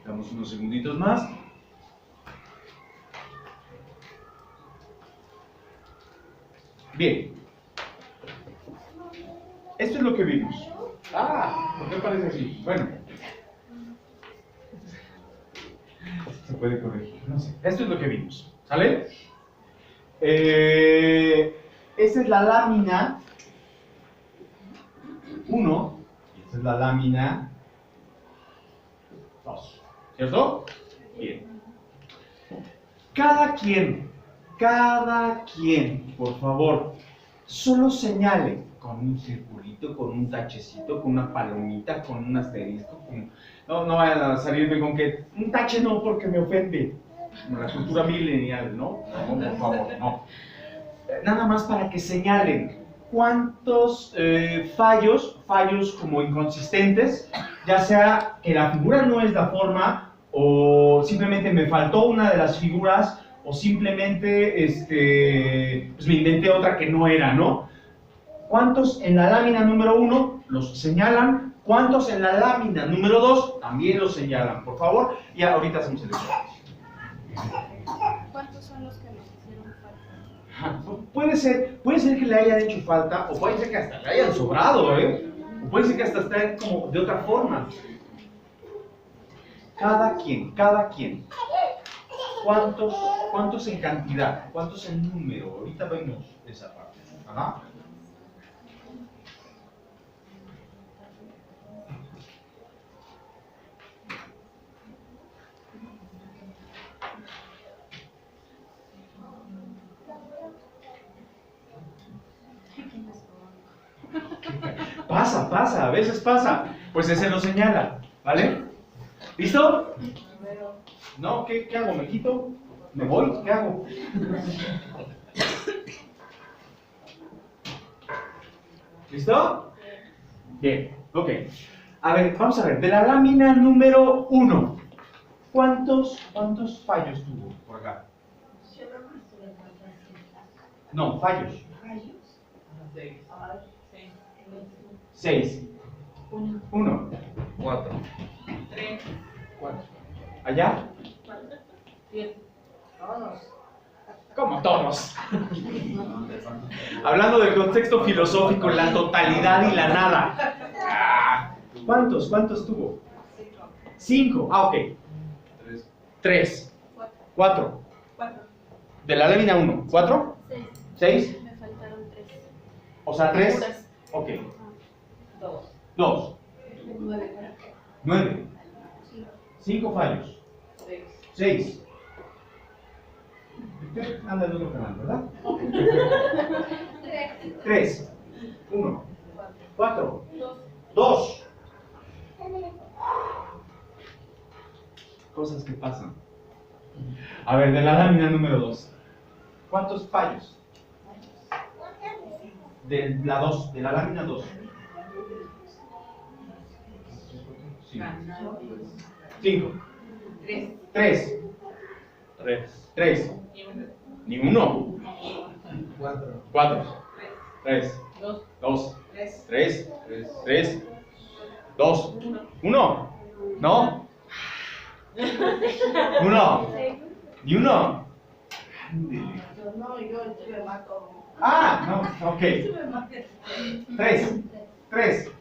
Damos unos segunditos más. Bien. Esto es lo que vimos. Ah, ¿por qué parece así? Bueno. Se puede corregir, no sé. Esto es lo que vimos. ¿Sale? Esta es la lámina 1 y esta es la lámina 2. ¿Cierto? Bien. Cada quien, por favor, solo señale con un circulito, con un tachecito, con una palomita, con un asterisco. No vayan a salirme con que un tache no porque me ofende. Como la cultura milenial, ¿no? No, por favor, no. Nada más para que señalen cuántos fallos como inconsistentes, ya sea que la figura no es la forma, o simplemente me faltó una de las figuras, o simplemente pues me inventé otra que no era, ¿no? ¿Cuántos en la lámina número 1 los señalan? ¿Cuántos en la lámina número 2 también los señalan? Por favor, y ahorita hacemos el ejercicio. ¿Cuántos son los que nos hicieron falta? Puede ser que le hayan hecho falta, o puede ser que hasta le hayan sobrado, ¿eh? O puede ser que hasta estén como de otra forma. Cada quien. ¿Cuántos en cantidad? ¿Cuántos en número? Ahorita vemos esa parte. Ajá. Pasa, a veces pasa. Pues ese lo señala, ¿vale? ¿Listo? No, ¿qué hago? ¿Me quito? ¿Me voy? ¿Qué hago? ¿Listo? Bien, ok. A ver, vamos a ver, de la lámina número 1, ¿cuántos fallos tuvo por acá? No, fallos. 6. 1. 4. 3. 4. ¿Allá? 10. ¿Cómo todos? Hablando del contexto filosófico, la totalidad y la nada. ¿Cuántos tuvo? 5. Ah, ok. 3. 4. De la lámina 1. 4. 6. Me faltaron 3. O sea, 3. Ok. 2. 9. 5 fallos. 6. Usted anda en otro canal, ¿verdad? 3. 1. 4. 2. Cosas que pasan. A ver, de la lámina número 2. ¿Cuántos fallos? De la lámina 2. 5. 3. 3. Ni uno. 4. 3. 2. 3. 2. 1. ¿No? 1. Ni uno. Ah, no, ok. 3.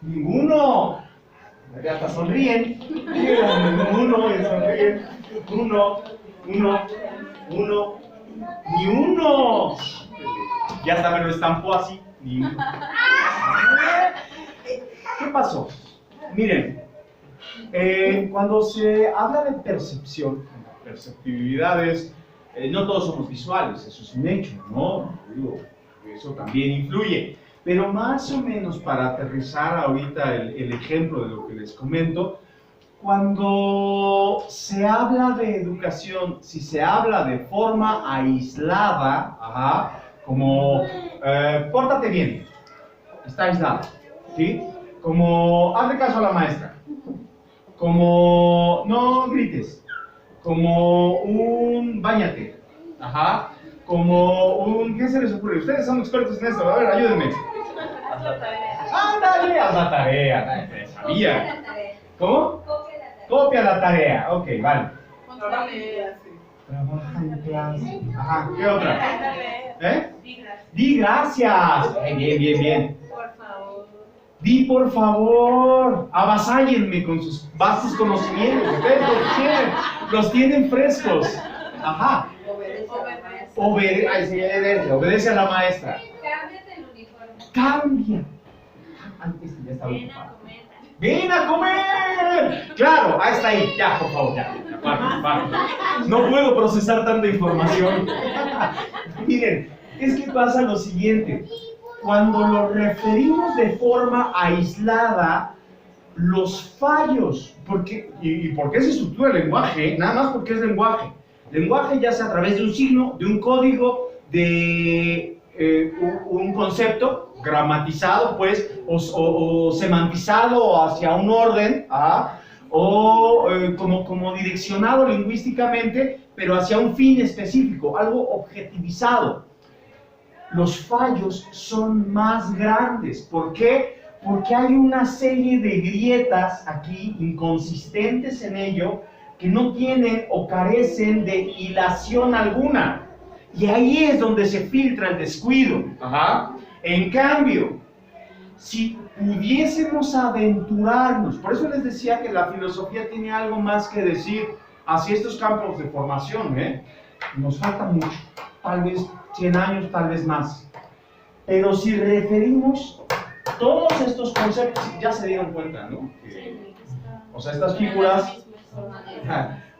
Ninguno. Hasta sonríen. Ninguno, sonríen. 1. Ni uno. Y hasta me lo estampó así. Ni uno. ¿Qué pasó? Miren, cuando se habla de perceptibilidades, no todos somos visuales, eso es un hecho, ¿no? Digo, eso también influye. Pero más o menos para aterrizar ahorita el ejemplo de lo que les comento, cuando se habla de educación, si se habla de forma aislada, como pórtate bien, está aislado, ¿sí? Como hazle caso a la maestra, como no grites, como un báñate, como un, ¿qué se les ocurre? Ustedes son expertos en esto, a ver, ayúdenme. Haz la tarea. ¡Ándale! Haz la tarea. Sabía. ¿Cómo? Copia la tarea. Ok, vale. Controle. Trabaja en clase. Ajá, ¿qué otra? Ándale. ¿Eh? Di gracias. Di gracias. Bien, bien, bien. Por favor. Di por favor. Avasállenme con sus vastos conocimientos. Ustedes los tienen frescos. Ajá. Obedece a la maestra. Cámbiate el uniforme. Cambia. Antes ya estaba Ven a ocupado. comer. ¡Ven a comer! Claro, ahí está ahí. Ya, por favor, ya. Párate. No puedo procesar tanta información. Miren, es que pasa lo siguiente. Cuando lo referimos de forma aislada, los fallos, ¿y por qué se estructura el lenguaje? Nada más porque es lenguaje. Lenguaje ya sea a través de un signo, de un código, de un concepto gramatizado, pues, o semantizado hacia un orden, o como direccionado lingüísticamente, pero hacia un fin específico, algo objetivizado. Los fallos son más grandes. ¿Por qué? Porque hay una serie de grietas aquí, inconsistentes en ello, que no tienen o carecen de hilación alguna. Y ahí es donde se filtra el descuido. En cambio, si pudiésemos aventurarnos, por eso les decía que la filosofía tiene algo más que decir hacia estos campos de formación, nos falta mucho, tal vez 100 años, tal vez más. Pero si referimos todos estos conceptos, ya se dieron cuenta, ¿no? O sea, estas figuras,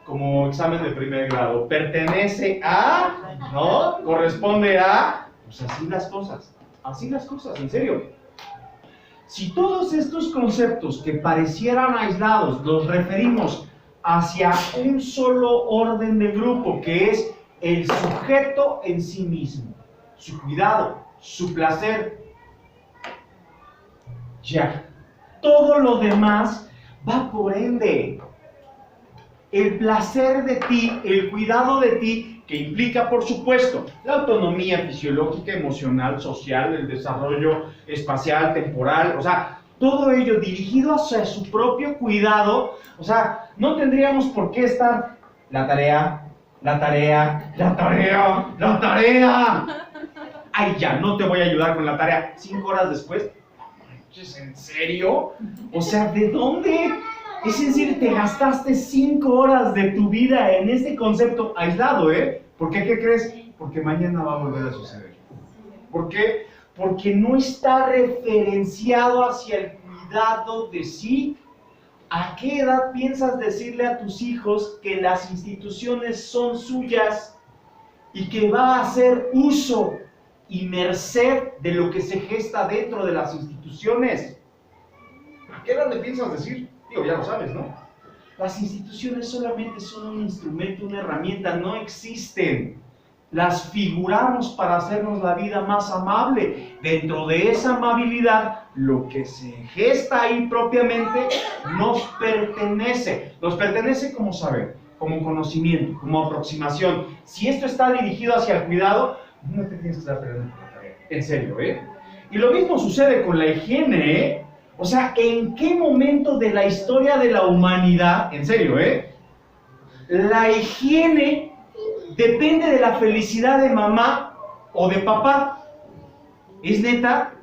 como examen de primer grado, pertenece a, ¿no? Corresponde a, pues así las cosas, en serio. Si todos estos conceptos que parecieran aislados los referimos hacia un solo orden de grupo, que es el sujeto en sí mismo, su cuidado, su placer, ya, todo lo demás va por ende. El placer de ti, el cuidado de ti, que implica, por supuesto, la autonomía fisiológica, emocional, social, el desarrollo espacial, temporal, o sea, todo ello dirigido hacia su propio cuidado. O sea, no tendríamos por qué estar la tarea. Ay, ya, no te voy a ayudar con la tarea. 5 horas después, ¿en serio? O sea, ¿de dónde? Es decir, te gastaste 5 horas de tu vida en este concepto aislado, ¿Por qué? ¿Qué crees? Porque mañana va a volver a suceder. ¿Por qué? Porque no está referenciado hacia el cuidado de sí. ¿A qué edad piensas decirle a tus hijos que las instituciones son suyas y que va a hacer uso y merced de lo que se gesta dentro de las instituciones? ¿A qué edad le piensas decir? Digo, ya lo sabes, ¿no? Las instituciones solamente son un instrumento, una herramienta, no existen. Las figuramos para hacernos la vida más amable. Dentro de esa amabilidad, lo que se gesta ahí propiamente nos pertenece. Nos pertenece como saber, como conocimiento, como aproximación. Si esto está dirigido hacia el cuidado, no te tienes que estar perdiendo la tarea. En serio, Y lo mismo sucede con la higiene, O sea, ¿en qué momento de la historia de la humanidad, en serio, la higiene depende de la felicidad de mamá o de papá? ¿Es neta?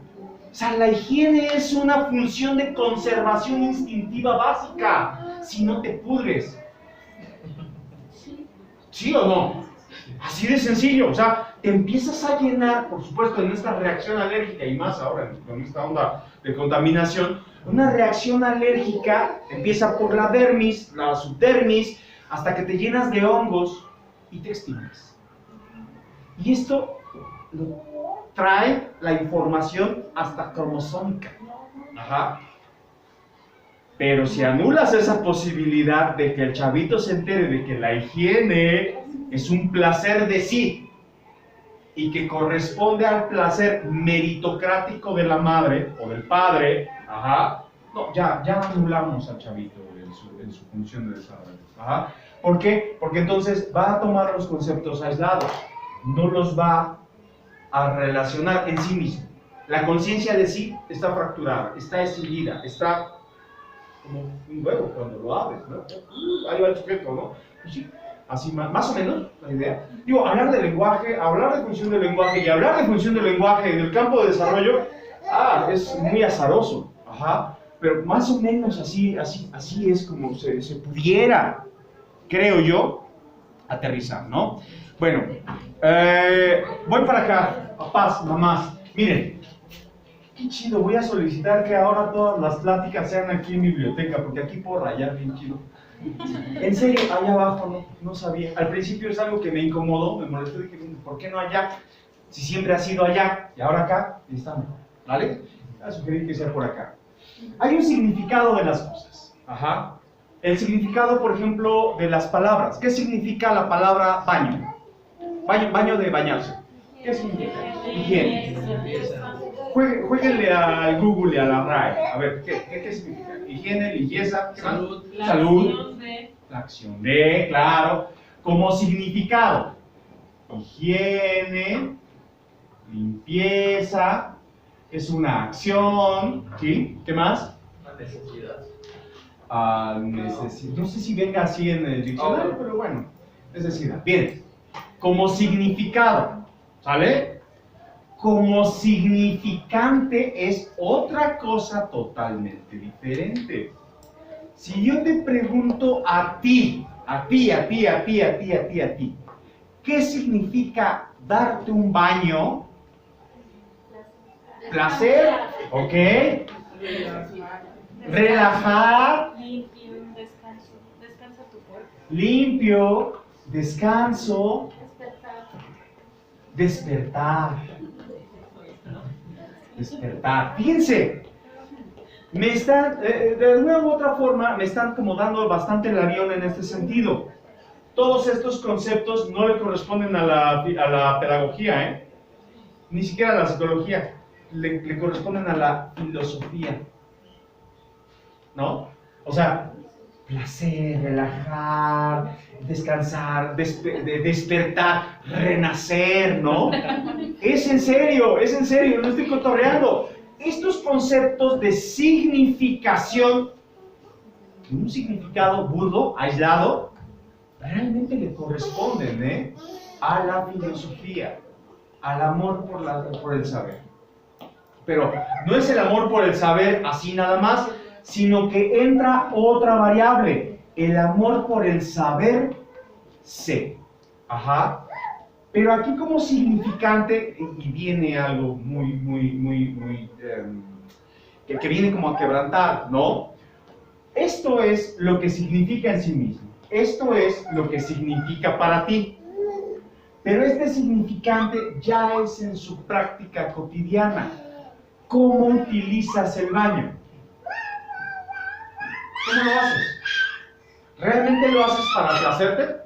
O sea, la higiene es una función de conservación instintiva básica. Si no te pudres. ¿Sí o no? Así de sencillo. O sea, te empiezas a llenar, por supuesto, en esta reacción alérgica y más ahora con esta onda de contaminación. Una reacción alérgica empieza por la dermis, la subdermis, hasta que te llenas de hongos y te extingues. Y esto trae la información hasta cromosómica. Ajá. Pero si anulas esa posibilidad de que el chavito se entere de que la higiene es un placer de sí y que corresponde al placer meritocrático de la madre o del padre, ajá, no, ya anulamos al chavito en su función de desarrollo. Ajá. ¿Por qué? Porque entonces va a tomar los conceptos aislados, no los va a relacionar en sí mismo. La conciencia de sí está fracturada, está escindida, está como un huevo cuando lo abres, ¿no? Ahí va el sujeto, ¿no? Pues sí, así más o menos la idea. Digo, hablar de lenguaje, hablar de función del lenguaje y hablar de función del lenguaje en el campo de desarrollo, es muy azaroso, ajá. Pero más o menos así es como se pudiera, creo yo, aterrizar, ¿no? Bueno, voy para acá, papás, mamás, miren. Qué chido, voy a solicitar que ahora todas las pláticas sean aquí en biblioteca, porque aquí puedo rayar bien chido. En serio, allá abajo no sabía. Al principio es algo que me incomodó, me molestó, dije, ¿por qué no allá? Si siempre ha sido allá, y ahora acá, y está mejor, ¿vale? Voy a sugerir que sea por acá. Hay un significado de las cosas, ajá. El significado, por ejemplo, de las palabras. ¿Qué significa la palabra baño? Baño de bañarse. ¿Qué significa? Higiene. Jueguenle al Google y a la RAE. A ver, ¿qué significa? Higiene, limpieza, salud. Salud. La acción de, claro. Como significado. Higiene, limpieza, es una acción, ¿sí? ¿Qué más? La necesidad. Necesidad. No sé si venga así en el diccionario, pero bueno, necesidad. Bien, como significado, ¿sale? Como significante es otra cosa totalmente diferente. Si yo te pregunto a ti, ¿qué significa darte un baño? Placer, ¿ok? Relajar. Limpio, descanso. Descansa tu cuerpo. Limpio, descanso. Despertar. Fíjense, me están, de alguna u otra forma, me están como dando bastante el avión en este sentido. Todos estos conceptos no le corresponden a la pedagogía, ¿eh? Ni siquiera a la psicología, le corresponden a la filosofía, ¿no? O sea, placer, relajar, descansar, despertar, renacer, ¿no? Es en serio, no estoy cotorreando. Estos conceptos de significación, de un significado burdo, aislado, realmente le corresponden, a la filosofía, al amor por el saber. Pero no es el amor por el saber así nada más, sino que entra otra variable, el amor por el saber sé. Ajá. Pero aquí como significante, y viene algo muy que viene como a quebrantar, ¿no? Esto es lo que significa en sí mismo. Esto es lo que significa para ti. Pero este significante ya es en su práctica cotidiana. ¿Cómo utilizas el baño? ¿Cómo lo haces? ¿Realmente lo haces para placerte?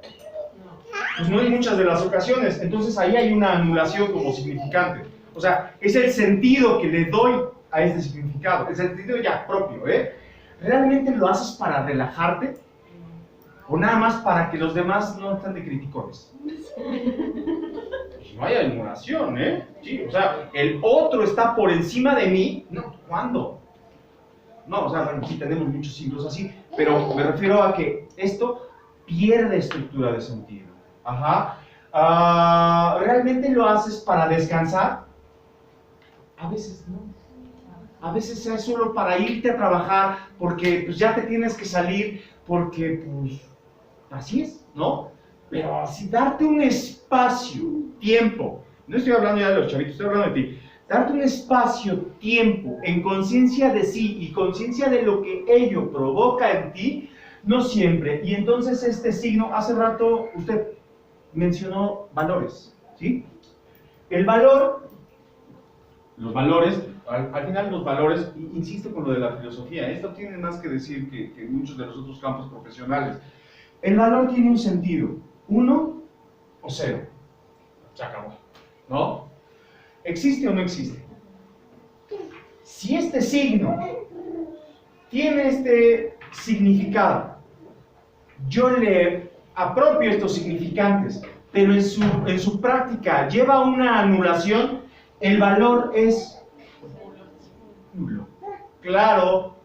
Pues no en muchas de las ocasiones. Entonces ahí hay una anulación como significante. O sea, es el sentido que le doy a este significado. El sentido ya propio, ¿eh? ¿Realmente lo haces para relajarte? ¿O nada más para que los demás no estén de criticones? Pues no hay anulación, ¿eh? Sí, o sea, el otro está por encima de mí. No, ¿cuándo? No, o sea, bueno, sí tenemos muchos siglos así, pero me refiero a que esto pierde estructura de sentido. Ajá. ¿Realmente lo haces para descansar? A veces no. A veces es solo para irte a trabajar porque pues ya te tienes que salir porque pues así es, ¿no? Pero si darte un espacio, tiempo, no estoy hablando ya de los chavitos, estoy hablando de ti. Darte un espacio, tiempo, en conciencia de sí y conciencia de lo que ello provoca en ti, no siempre. Y entonces este signo, hace rato usted mencionó valores, ¿sí? El valor, los valores, al final los valores, insisto con lo de la filosofía, esto tiene más que decir que muchos de los otros campos profesionales. El valor tiene un sentido, 1 o 0, se acabó, ¿no? ¿Existe o no existe? Si este signo tiene este significado, yo le apropio estos significantes, pero en su práctica lleva una anulación, el valor es nulo. Claro,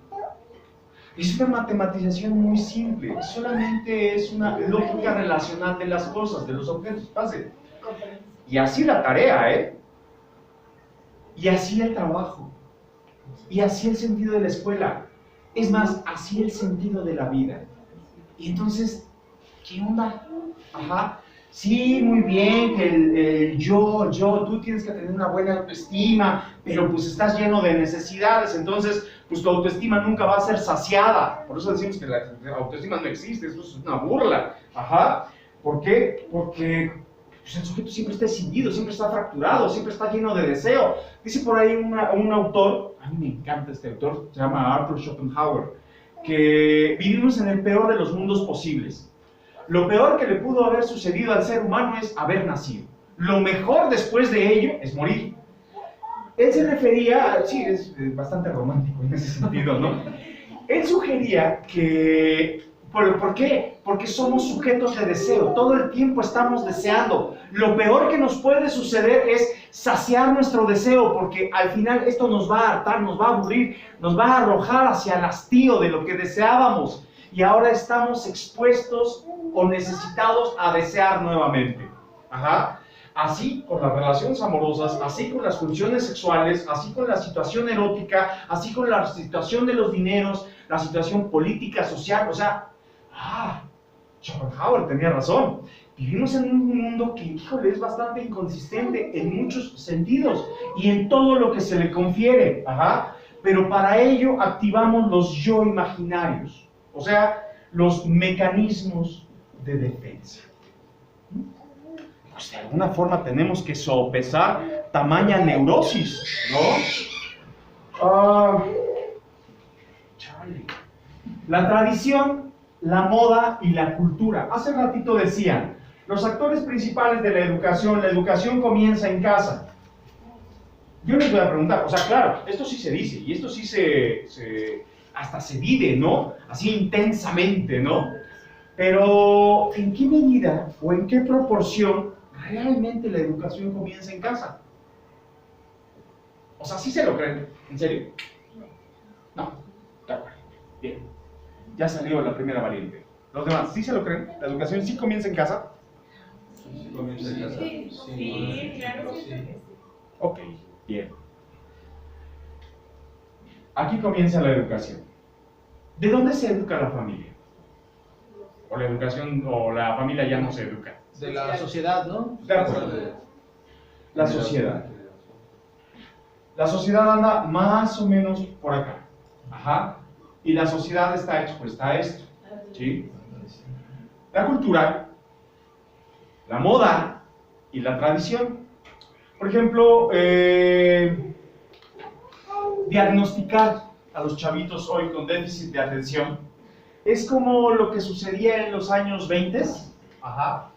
es una matematización muy simple, solamente es una lógica relacional de las cosas, de los objetos. Pase. Y así la tarea, ¿eh? Y así el trabajo. Y así el sentido de la escuela. Es más, así el sentido de la vida. Y entonces, ¿qué onda? Ajá. Sí, muy bien, que el yo, tú tienes que tener una buena autoestima, pero pues estás lleno de necesidades, entonces pues tu autoestima nunca va a ser saciada. Por eso decimos que la autoestima no existe, eso es una burla. Ajá. ¿Por qué? Porque pues, el sujeto siempre está escindido, siempre está fracturado, siempre está lleno de deseo. Dice por ahí un autor, a mí me encanta este autor, se llama Arthur Schopenhauer, que vivimos en el peor de los mundos posibles. Lo peor que le pudo haber sucedido al ser humano es haber nacido. Lo mejor después de ello es morir. Él se refería, sí, es bastante romántico en ese sentido, ¿no? Él sugería que, ¿por qué? Porque somos sujetos de deseo, todo el tiempo estamos deseando. Lo peor que nos puede suceder es saciar nuestro deseo, porque al final esto nos va a hartar, nos va a aburrir, nos va a arrojar hacia el hastío de lo que deseábamos. Y ahora estamos expuestos o necesitados a desear nuevamente. Ajá. Así con las relaciones amorosas, así con las funciones sexuales, así con la situación erótica, así con la situación de los dineros, la situación política, social. O sea, Schopenhauer tenía razón. Vivimos en un mundo que, híjole, es bastante inconsistente en muchos sentidos y en todo lo que se le confiere. Ajá. Pero para ello activamos los yo imaginarios, o sea, los mecanismos de defensa. Pues de alguna forma tenemos que sopesar tamaña neurosis, ¿no? La tradición, la moda y la cultura. Hace ratito decían, los actores principales de la educación comienza en casa. Yo les voy a preguntar, o sea, claro, esto sí se dice, y esto sí hasta se vive, ¿no? Así intensamente, ¿no? Pero, ¿en qué medida o en qué proporción realmente la educación comienza en casa? O sea, ¿sí se lo creen? ¿En serio? No, de acuerdo. Bien. Ya salió la primera variante. Los demás, ¿sí se lo creen? ¿La educación sí comienza en casa? Sí, comienza en casa. Sí, claro que sí. Ok, bien. Aquí comienza la educación. ¿De dónde se educa la familia? O la educación, o la familia ya no se educa. De la sociedad, ¿no? De acuerdo. La sociedad. La sociedad anda más o menos por acá. Ajá. Y la sociedad está expuesta a esto. ¿Sí? La cultura, la moda y la tradición. Por ejemplo, diagnosticar a los chavitos hoy con déficit de atención es como lo que sucedía en los años 20, ajá,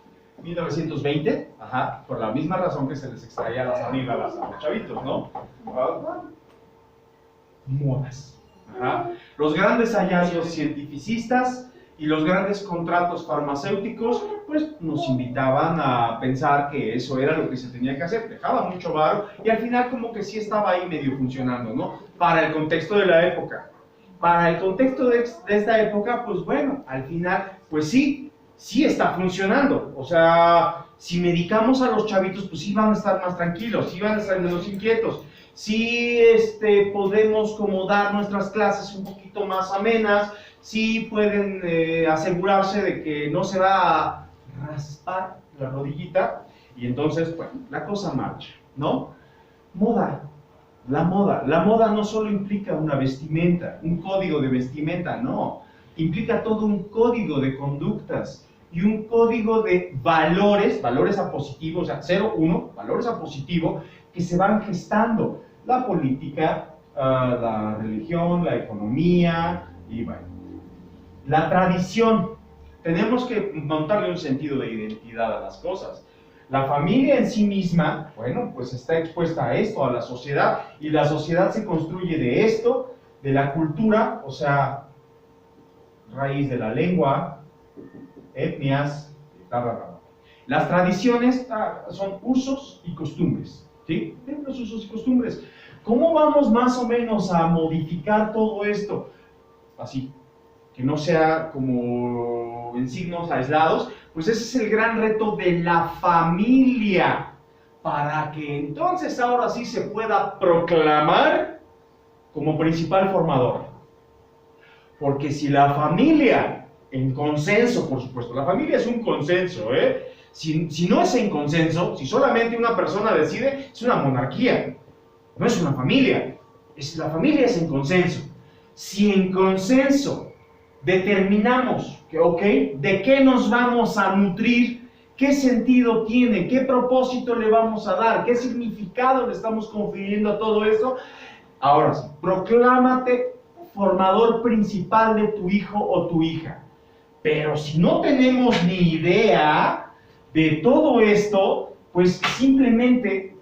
1920, ajá, por la misma razón que se les extraía las amígdalas a los chavitos, ¿no? Modas. Ajá. Los grandes hallazgos cientificistas y los grandes contratos farmacéuticos, pues nos invitaban a pensar que eso era lo que se tenía que hacer. Dejaba mucho varo y al final como que sí estaba ahí medio funcionando, ¿no? Para el contexto de la época. Para el contexto de esta época, pues bueno, al final, pues sí está funcionando. O sea, si medicamos a los chavitos, pues sí van a estar más tranquilos, sí van a estar menos inquietos. Sí podemos como dar nuestras clases un poquito más amenas, sí pueden asegurarse de que no se va a raspar la rodillita, y entonces, bueno, la cosa marcha, ¿no? Moda. La moda no solo implica una vestimenta, un código de vestimenta, no. Implica todo un código de conductas y un código de valores a positivo, o sea, 0, 1, valores a positivo, que se van gestando. La política, la religión, la economía y bueno. La tradición. Tenemos que montarle un sentido de identidad a las cosas. La familia en sí misma, bueno, pues está expuesta a esto, a la sociedad, y la sociedad se construye de esto, de la cultura, o sea, raíz de la lengua, etnias, Las tradiciones son usos y costumbres, ¿sí? Los usos y costumbres. ¿Cómo vamos más o menos a modificar todo esto? Así, que no sea como en signos aislados, pues ese es el gran reto de la familia, para que entonces ahora sí se pueda proclamar como principal formador. Porque si la familia, en consenso, por supuesto, la familia es un consenso, si no es en consenso, si solamente una persona decide, es una monarquía, no es una familia. La familia es en consenso. Si en consenso determinamos que, ok, de qué nos vamos a nutrir, qué sentido tiene, qué propósito le vamos a dar, qué significado le estamos confiriendo a todo eso, ahora sí, proclámate formador principal de tu hijo o tu hija. Pero si no tenemos ni idea de todo esto, pues simplemente,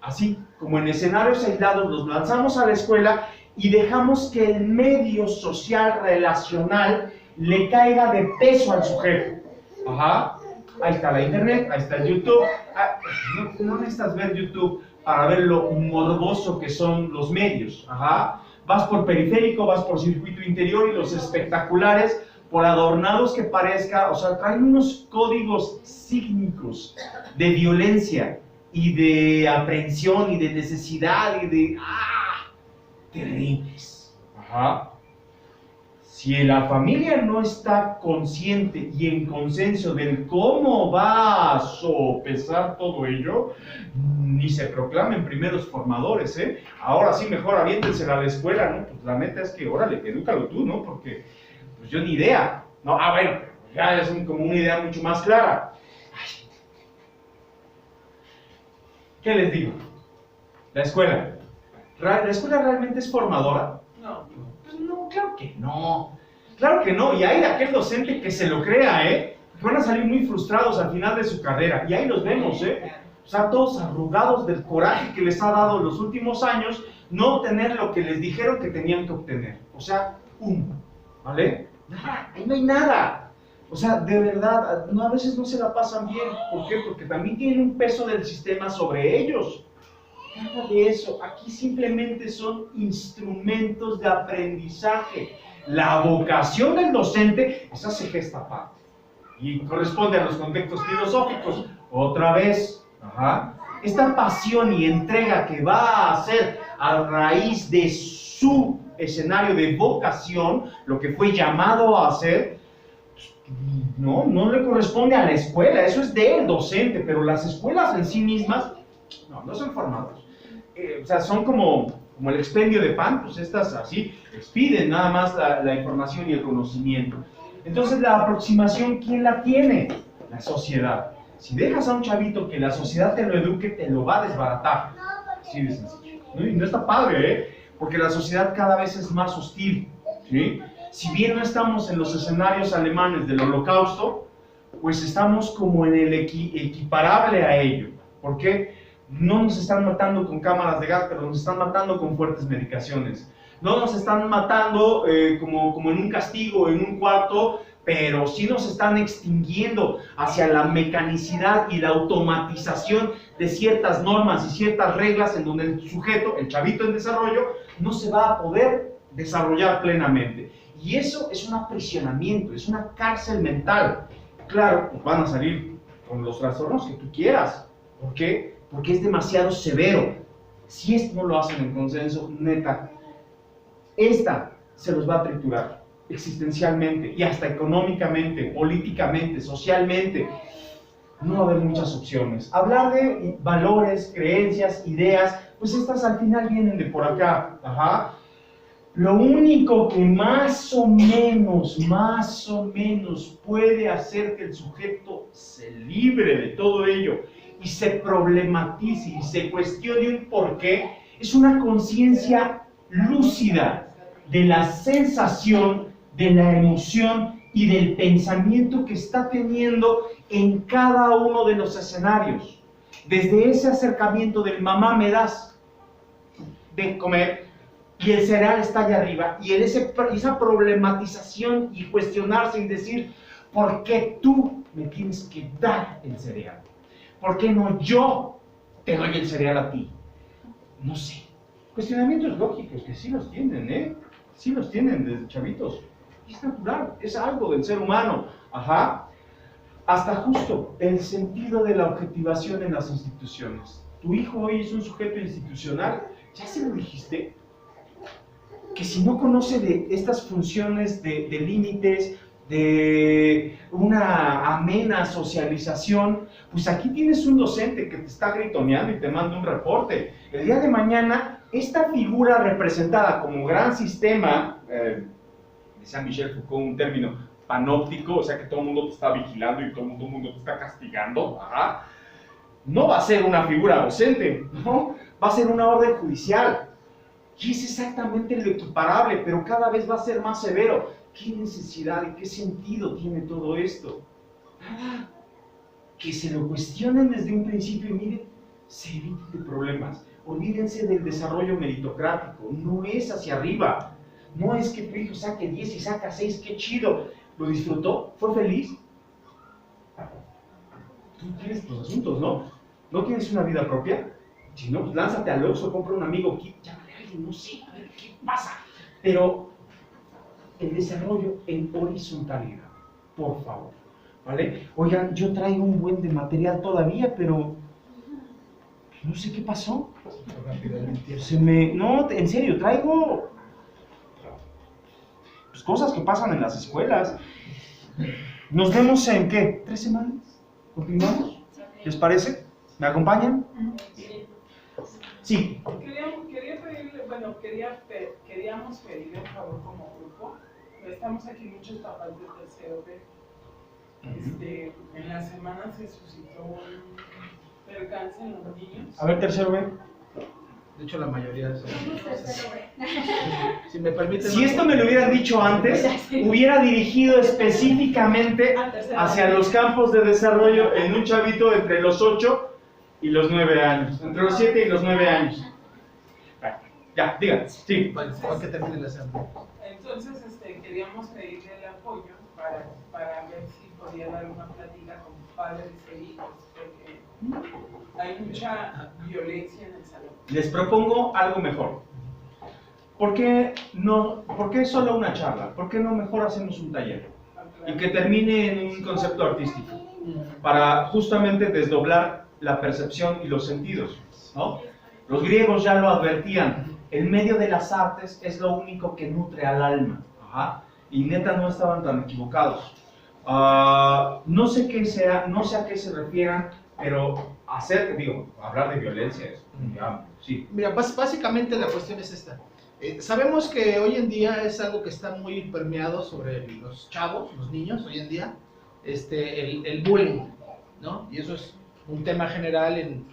así como en escenarios aislados, los lanzamos a la escuela y dejamos que el medio social relacional le caiga de peso al sujeto. Ajá, ahí está la internet, ahí está el YouTube. No necesitas ver YouTube para ver lo morboso que son los medios. Ajá, vas por periférico, vas por circuito interior y los espectaculares, por adornados que parezca, o sea, traen unos códigos sígnicos de violencia y de aprehensión y de necesidad y de... terribles. Ajá. Si la familia no está consciente y en consenso del cómo va a sopesar todo ello, ni se proclamen primeros formadores, Ahora sí, mejor aviéntensela a la escuela, ¿no? Pues la neta es que, órale, edúcalo tú, ¿no? Porque, pues yo ni idea, ¿no? Bueno, ya es como una idea mucho más clara. Ay. ¿Qué les digo? La escuela. ¿La escuela realmente es formadora? No. Pues no, claro que no. Claro que no. Y hay de aquel docente que se lo crea, que van a salir muy frustrados al final de su carrera. Y ahí los vemos, O sea, todos arrugados del coraje que les ha dado en los últimos años no obtener lo que les dijeron que tenían que obtener. O sea, ¿vale? Nada, ahí no hay nada. O sea, de verdad, a veces no se la pasan bien. ¿Por qué? Porque también tienen un peso del sistema sobre ellos. Nada de eso. Aquí simplemente son instrumentos de aprendizaje. La vocación del docente, esa se gesta aparte. Y corresponde a los contextos filosóficos. Otra vez, esta pasión y entrega que va a hacer a raíz de su escenario de vocación, lo que fue llamado a hacer, no le corresponde a la escuela, eso es del docente, pero las escuelas en sí mismas, no son formados. O sea, son como el expendio de pan, pues estas así, expiden nada más la información y el conocimiento. Entonces la aproximación, ¿quién la tiene? La sociedad. Si dejas a un chavito que la sociedad te lo eduque, te lo va a desbaratar. Así de sencillo. Y no está padre, porque la sociedad cada vez es más hostil, ¿sí? Si bien no estamos en los escenarios alemanes del Holocausto, pues estamos como en el equiparable a ello. ¿Por qué? No nos están matando con cámaras de gas, pero nos están matando con fuertes medicaciones. No nos están matando como en un castigo, en un cuarto, pero sí nos están extinguiendo hacia la mecanicidad y la automatización de ciertas normas y ciertas reglas en donde el sujeto, el chavito en desarrollo, no se va a poder desarrollar plenamente. Y eso es un aprisionamiento, es una cárcel mental. Claro, pues van a salir con los trastornos que tú quieras. ¿Por qué? Porque es demasiado severo. Si esto no lo hacen en consenso, neta, esta se los va a triturar existencialmente y hasta económicamente, políticamente, socialmente. No va a haber muchas opciones. Hablar de valores, creencias, ideas, pues estas al final vienen de por acá. Lo único que más o menos puede hacer que el sujeto se libre de todo ello y se problematice y se cuestione un porqué, es una conciencia lúcida de la sensación, de la emoción y del pensamiento que está teniendo en cada uno de los escenarios. Desde ese acercamiento del mamá me das de comer y el cereal está allá arriba, y esa problematización y cuestionarse y decir, ¿por qué tú me tienes que dar el cereal? ¿Por qué no yo te doy el cereal a ti? No sé. Cuestionamientos lógicos, que sí los tienen, ¿eh? Sí los tienen desde chavitos. Es natural, es algo del ser humano. Ajá. Hasta justo el sentido de la objetivación en las instituciones. Tu hijo hoy es un sujeto institucional, ¿ya se lo dijiste? Que si no conoce de estas funciones de límites, de una amena socialización, pues aquí tienes un docente que te está gritoneando y te manda un reporte. El día de mañana, esta figura representada como gran sistema, decía Michel Foucault un término panóptico, o sea que todo el mundo te está vigilando y todo el mundo te está castigando, ajá, no va a ser una figura docente, ¿no? Va a ser una orden judicial. Y es exactamente lo equiparable, pero cada vez va a ser más severo. ¿Qué necesidad y qué sentido tiene todo esto? Nada. Que se lo cuestionen desde un principio y miren, se eviten de problemas. Olvídense del desarrollo meritocrático, no es hacia arriba. No es que tu hijo saque 10 y saca 6, qué chido. ¿Lo disfrutó? ¿Fue feliz? Tú tienes tus asuntos, ¿no? ¿No tienes una vida propia? Si no, pues lánzate al Oxxo, compra un amigo, llámale a alguien, no sé, a ver qué pasa. Pero el desarrollo en horizontalidad, por favor, ¿vale? Oigan, yo traigo un buen de material todavía, pero no sé qué pasó. No, en serio, traigo pues, cosas que pasan en las escuelas. Nos vemos en, ¿qué? ¿3 semanas? ¿Continuamos? ¿Les parece? ¿Me acompañan? Sí. Queríamos pedirle un favor como grupo. Estamos aquí muchos papás de tercero B. En la semana se suscitó un percance en los niños. A ver, tercero B. De hecho, la mayoría son. Si me permiten. Si esto me lo hubieran dicho antes, hubiera dirigido específicamente hacia los campos de desarrollo en un chavito entre los 8 y los 9 años. Entre los 7 y los 9 años. Ya, digan. Sí. Para que termine la semana. Entonces, queríamos pedirle el apoyo para ver si podía dar una plática con padres e hijos, porque hay mucha violencia en el salón. Les propongo algo mejor. ¿Por qué solo una charla? ¿Por qué no mejor hacemos un taller? Y que termine en un concepto artístico, para justamente desdoblar la percepción y los sentidos, ¿no? Los griegos ya lo advertían, el medio de las artes es lo único que nutre al alma. Ajá. Y neta no estaban tan equivocados. No sé a qué se refieran, pero hablar de violencia es, sí. Mira, básicamente la cuestión es esta. Sabemos que hoy en día es algo que está muy permeado sobre los chavos, los niños, hoy en día, el bullying, ¿no? Y eso es un tema general en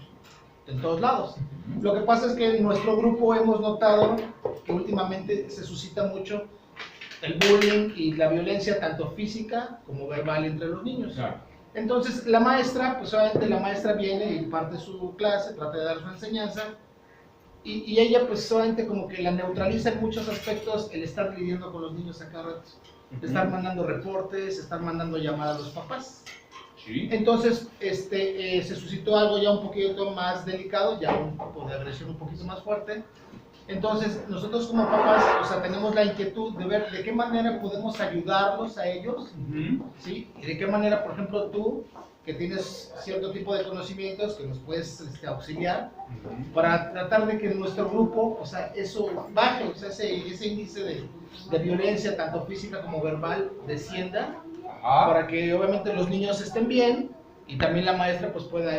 todos lados. Lo que pasa es que en nuestro grupo hemos notado que últimamente se suscita mucho el bullying y la violencia tanto física como verbal entre los niños. Claro. Entonces la maestra, pues obviamente la maestra viene y parte su clase, trata de dar su enseñanza y ella pues solamente como que la neutraliza en muchos aspectos el estar lidiando con los niños a cada rato. Estar mandando reportes, estar mandando llamadas a los papás. Sí. Entonces, se suscitó algo ya un poquito más delicado, ya un tipo de agresión un poquito más fuerte. Entonces, nosotros como papás, o sea, tenemos la inquietud de ver de qué manera podemos ayudarlos a ellos, ¿sí? Y de qué manera, por ejemplo, tú, que tienes cierto tipo de conocimientos, que nos puedes ajustar, para tratar de que en nuestro grupo, o sea, eso baje, o sea, ese índice de violencia, tanto física como verbal, descienda, para que obviamente los niños estén bien y también la maestra pues pueda